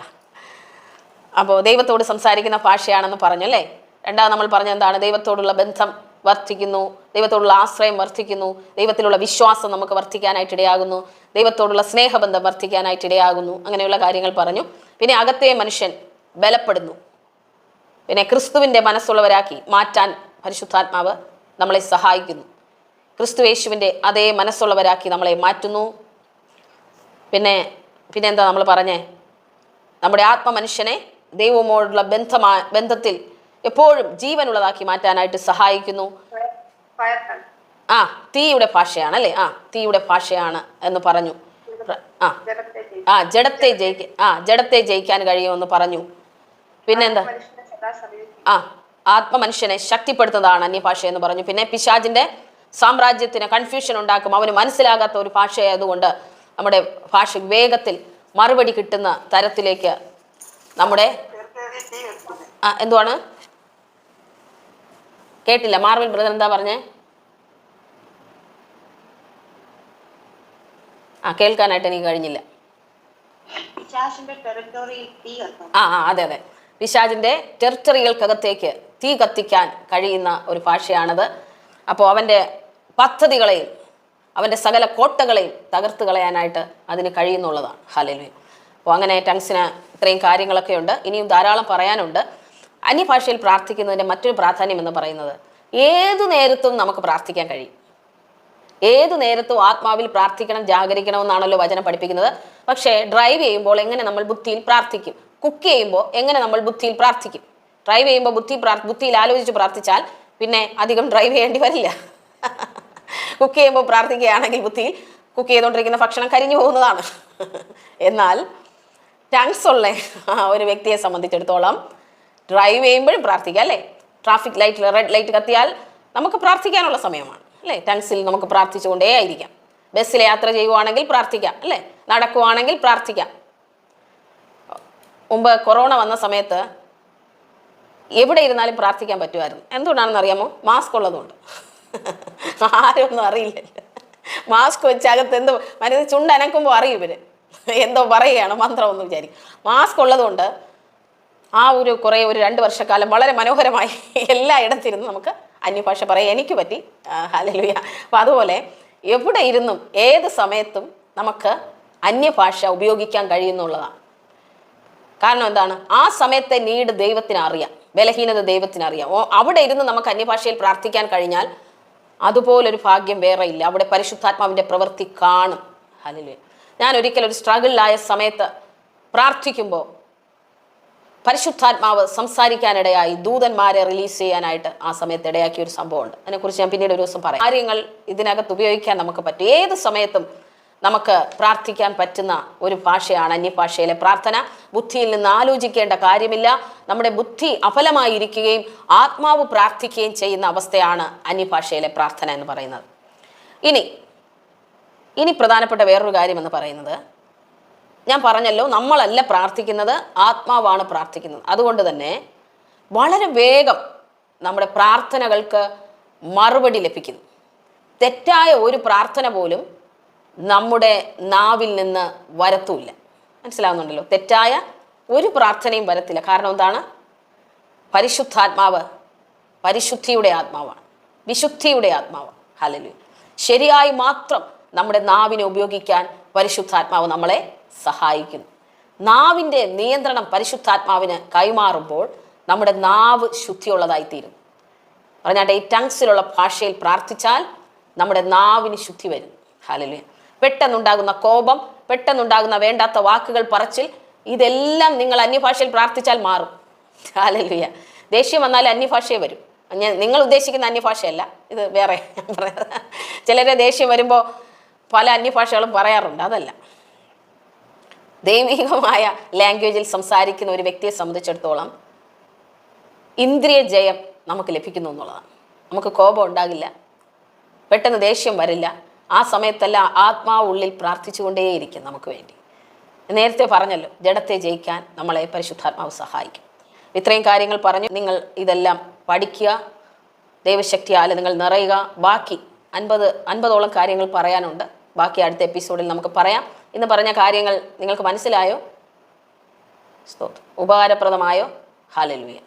അപ്പോൾ ദൈവത്തോട് സംസാരിക്കുന്ന ഭാഷയാണെന്ന് പറഞ്ഞു അല്ലേ? രണ്ടാമത് നമ്മൾ പറഞ്ഞ എന്താണ്? ദൈവത്തോടുള്ള ബന്ധം വർദ്ധിക്കുന്നു, ദൈവത്തോടുള്ള ആശ്രയം വർദ്ധിക്കുന്നു, ദൈവത്തിലുള്ള വിശ്വാസം നമുക്ക് വർദ്ധിക്കാനായിട്ട് ഇടയാകുന്നു, ദൈവത്തോടുള്ള സ്നേഹബന്ധം വർദ്ധിക്കാനായിട്ട് ഇടയാകുന്നു. അങ്ങനെയുള്ള കാര്യങ്ങൾ പറഞ്ഞു. പിന്നെ അകത്തെ മനുഷ്യൻ ബലപ്പെടുന്നു. പിന്നെ ക്രിസ്തുവിൻ്റെ മനസ്സുള്ളവരാക്കി മാറ്റാൻ പരിശുദ്ധാത്മാവ് നമ്മളെ സഹായിക്കുന്നു. ക്രിസ്തു യേശുവിൻ്റെ അതേ മനസ്സുള്ളവരാക്കി നമ്മളെ മാറ്റുന്നു. പിന്നെ എന്താ നമ്മൾ പറഞ്ഞേ? നമ്മുടെ ആത്മമനുഷ്യനെ ദൈവവുമായുള്ള ബന്ധത്തിൽ എപ്പോഴും ജീവനുള്ളതാക്കി മാറ്റാനായിട്ട് സഹായിക്കുന്നു. തീയുടെ ഭാഷയാണ് അല്ലേ? തീയുടെ ഭാഷയാണ് എന്ന് പറഞ്ഞു. ജഡത്തെ ജയിക്കാൻ കഴിയുമെന്ന് പറഞ്ഞു. പിന്നെന്താ? ആത്മമനുഷ്യനെ ശക്തിപ്പെടുത്തുന്നതാണ് അന്യഭാഷ എന്ന് പറഞ്ഞു. പിന്നെ പിശാചിന്റെ സാമ്രാജ്യത്തിന് കൺഫ്യൂഷൻ ഉണ്ടാക്കും. അവന് മനസ്സിലാകാത്ത ഒരു ഭാഷയായതുകൊണ്ട് നമ്മുടെ ഭാഷ വേഗത്തിൽ മറുപടി കിട്ടുന്ന തരത്തിലേക്ക് നമ്മുടെ എന്തുവാണ്? കേട്ടില്ല. മാർവൽ ബ്രദർ എന്താ പറഞ്ഞേ? കേൾക്കാനായിട്ട് എനിക്ക് കഴിഞ്ഞില്ല. അതെ, പിശാചിന്റെ ടെറിട്ടറികൾക്കകത്തേക്ക് തീ കത്തിക്കാൻ കഴിയുന്ന ഒരു ഭാഷയാണത്. അപ്പോൾ അവൻ്റെ പദ്ധതികളെയും അവൻ്റെ സകല കോട്ടകളെയും തകർത്ത് കളയാനായിട്ട് അതിന് കഴിയുന്നുള്ളതാണ്. ഹല്ലേലൂയ. അപ്പോൾ അങ്ങനെ ടങ്സിന് ഇത്രയും കാര്യങ്ങളൊക്കെ ഉണ്ട്. ഇനിയും ധാരാളം പറയാനുണ്ട്. അന്യഭാഷയിൽ പ്രാർത്ഥിക്കുന്നതിൻ്റെ മറ്റൊരു പ്രാധാന്യം എന്ന് പറയുന്നത്, ഏതു നേരത്തും നമുക്ക് പ്രാർത്ഥിക്കാൻ കഴിയും. ഏതു നേരത്തും ആത്മാവിൽ പ്രാർത്ഥിക്കണം, ജാഗരിക്കണമെന്നാണല്ലോ വചനം പഠിപ്പിക്കുന്നത്. പക്ഷേ ഡ്രൈവ് ചെയ്യുമ്പോൾ എങ്ങനെ നമ്മൾ ബുദ്ധിയിൽ പ്രാർത്ഥിക്കും? കുക്ക് ചെയ്യുമ്പോൾ എങ്ങനെ നമ്മൾ ബുദ്ധിയിൽ പ്രാർത്ഥിക്കും? ഡ്രൈവ് ചെയ്യുമ്പോൾ ബുദ്ധിയിൽ ആലോചിച്ച് പ്രാർത്ഥിച്ചാൽ പിന്നെ അധികം ഡ്രൈവ് ചെയ്യേണ്ടി വരില്ല. കുക്ക് ചെയ്യുമ്പോൾ പ്രാർത്ഥിക്കുകയാണെങ്കിൽ ബുദ്ധിയിൽ കുക്ക് ചെയ്തുകൊണ്ടിരിക്കുന്ന ഭക്ഷണം കരിഞ്ഞു പോകുന്നതാണ്. എന്നാൽ ടങ്സ് ഉള്ള ഒരു വ്യക്തിയെ സംബന്ധിച്ചിടത്തോളം ഡ്രൈവ് ചെയ്യുമ്പോഴും പ്രാർത്ഥിക്കാം അല്ലേ? ട്രാഫിക് ലൈറ്റിൽ റെഡ് ലൈറ്റ് കത്തിയാൽ നമുക്ക് പ്രാർത്ഥിക്കാനുള്ള സമയമാണ് അല്ലേ? ടങ്സിൽ നമുക്ക് പ്രാർത്ഥിച്ചുകൊണ്ടേ ആയിരിക്കാം. ബസ്സിൽ യാത്ര ചെയ്യുവാണെങ്കിൽ പ്രാർത്ഥിക്കാം അല്ലേ? നടക്കുവാണെങ്കിൽ പ്രാർത്ഥിക്കാം. മുമ്പ് കൊറോണ വന്ന സമയത്ത് എവിടെ ഇരുന്നാലും പ്രാർത്ഥിക്കാൻ പറ്റുമായിരുന്നു. എന്തുകൊണ്ടാണെന്ന് അറിയാമോ? മാസ്ക് ഉള്ളതുകൊണ്ട്. ആരും ഒന്നും അറിയില്ല. മാസ്ക് വെച്ച് അകത്ത് എന്തോ മനുഷ്യ ചുണ്ടനക്കുമ്പോൾ അറിയും ഇവര് എന്തോ പറയുകയാണ്, മന്ത്രം എന്ന് വിചാരിക്കും. മാസ്ക് ഉള്ളതുകൊണ്ട് ഒരു 2 വർഷക്കാലം വളരെ മനോഹരമായി എല്ലായിടത്തിരുന്ന് നമുക്ക് അന്യഭാഷ പറയാൻ എനിക്ക് പറ്റി. ഹല്ലേലൂയ. അപ്പം അതുപോലെ എവിടെ ഇരുന്നും ഏത് സമയത്തും നമുക്ക് അന്യഭാഷ ഉപയോഗിക്കാൻ കഴിയുന്നുള്ളതാണ്. കാരണം എന്താണ്? ആ സമയത്തെ നീഡ് ദൈവത്തിന് അറിയാം, ബലഹീനത ദൈവത്തിന് അറിയാം. അവിടെ ഇരുന്ന് നമുക്ക് അന്യഭാഷയിൽ പ്രാർത്ഥിക്കാൻ കഴിഞ്ഞാൽ അതുപോലൊരു ഭാഗ്യം വേറെ ഇല്ല. അവിടെ പരിശുദ്ധാത്മാവിൻ്റെ പ്രവൃത്തി കാണും. ഹല്ലേലൂയ. ഞാൻ ഒരിക്കൽ ഒരു സ്ട്രഗിളിലായ സമയത്ത് പ്രാർത്ഥിക്കുമ്പോൾ പരിശുദ്ധാത്മാവ് സംസാരിക്കാനിടയായി, ദൂതന്മാരെ റിലീസ് ചെയ്യാനായിട്ട് ആ സമയത്ത് ഇടയാക്കിയ ഒരു സംഭവമുണ്ട്. അതിനെക്കുറിച്ച് ഞാൻ പിന്നീട് ഒരു ദിവസം പറയാം. കാര്യങ്ങൾ ഇതിനകത്ത് ഉപയോഗിക്കാൻ നമുക്ക് പറ്റും. ഏത് സമയത്തും നമുക്ക് പ്രാർത്ഥിക്കാൻ പറ്റുന്ന ഒരു ഭാഷയാണ് അന്യഭാഷയിലെ പ്രാർത്ഥന. ബുദ്ധിയിൽ നിന്ന് ആലോചിക്കേണ്ട കാര്യമില്ല. നമ്മുടെ ബുദ്ധി അഫലമായിരിക്കുകയും ആത്മാവ് പ്രാർത്ഥിക്കുകയും ചെയ്യുന്ന അവസ്ഥയാണ് അന്യഭാഷയിലെ പ്രാർത്ഥന എന്ന് പറയുന്നത്. ഇനി പ്രധാനപ്പെട്ട വേറൊരു കാര്യമെന്ന് പറയുന്നത്, ഞാൻ പറഞ്ഞല്ലോ, നമ്മളല്ല പ്രാർത്ഥിക്കുന്നത്, ആത്മാവാണ് പ്രാർത്ഥിക്കുന്നത്. അതുകൊണ്ട് തന്നെ വളരെ വേഗം നമ്മുടെ പ്രാർത്ഥനകൾക്ക് മറുപടി ലഭിക്കുന്നു. തെറ്റായ ഒരു പ്രാർത്ഥന പോലും നമ്മുടെ നാവിൽ നിന്ന് വരത്തുമില്ല. മനസ്സിലാവുന്നുണ്ടല്ലോ? തെറ്റായ ഒരു പ്രാർത്ഥനയും വരത്തില്ല. കാരണം എന്താണ്? പരിശുദ്ധാത്മാവ് പരിശുദ്ധിയുടെ ആത്മാവാണ്, വിശുദ്ധിയുടെ ആത്മാവാണ്. ഹല്ലേലൂയ. ശരിയായി മാത്രം നമ്മുടെ നാവിനെ ഉപയോഗിക്കാൻ പരിശുദ്ധാത്മാവ് നമ്മളെ സഹായിക്കുന്നു. നാവിൻ്റെ നിയന്ത്രണം പരിശുദ്ധാത്മാവിന് കൈമാറുമ്പോൾ നമ്മുടെ നാവ് ശുദ്ധിയുള്ളതായിത്തീരും. പറഞ്ഞാട്ടെ, ഈ ടങ്സിലുള്ള ഭാഷയിൽ പ്രാർത്ഥിച്ചാൽ നമ്മുടെ നാവിന് ശുദ്ധി വരും. ഹല്ലേലൂയ. പെട്ടെന്നുണ്ടാകുന്ന കോപം, പെട്ടെന്നുണ്ടാകുന്ന വേണ്ടാത്ത വാക്കുകൾ പറച്ചിൽ, ഇതെല്ലാം നിങ്ങൾ അന്യഭാഷയിൽ പ്രാർത്ഥിച്ചാൽ മാറും. ഹല്ലേലൂയ. ദേഷ്യം വന്നാൽ അന്യഭാഷയെ വരും. നിങ്ങൾ ഉദ്ദേശിക്കുന്ന അന്യഭാഷയല്ല, ഇത് വേറെ ഞാൻ പറയുന്നത്. ചിലരെ ദേഷ്യം വരുമ്പോൾ പല അന്യഭാഷകളും പറയാറുണ്ട്, അതല്ല. ദൈവികമായ ലാംഗ്വേജിൽ സംസാരിക്കുന്ന ഒരു വ്യക്തിയെ സംബന്ധിച്ചിടത്തോളം ഇന്ദ്രിയ ജയം നമുക്ക് ലഭിക്കുന്നു എന്നുള്ളതാണ്. നമുക്ക് കോപം ഉണ്ടാകില്ല, പെട്ടെന്ന് ദേഷ്യം വരില്ല. ആ സമയത്തെല്ലാം ആത്മാവ് ഉള്ളിൽ പ്രാർത്ഥിച്ചുകൊണ്ടേയിരിക്കും നമുക്ക് വേണ്ടി. നേരത്തെ പറഞ്ഞല്ലോ, ജഡത്തെ ജയിക്കാൻ നമ്മളെ പരിശുദ്ധാത്മാവ് സഹായിക്കും. ഇത്രയും കാര്യങ്ങൾ പറഞ്ഞു. നിങ്ങൾ ഇതെല്ലാം പഠിക്കുക, ദൈവശക്തിയാൽ നിങ്ങൾ നിറയുക. ബാക്കി 50ഓളം കാര്യങ്ങൾ പറയാനുണ്ട്. ബാക്കി അടുത്ത എപ്പിസോഡിൽ നമുക്ക് പറയാം. ഇന്ന് പറഞ്ഞ കാര്യങ്ങൾ നിങ്ങൾക്ക് മനസ്സിലായോ? ഉപകാരപ്രദമായോ? ഹല്ലേലൂയ.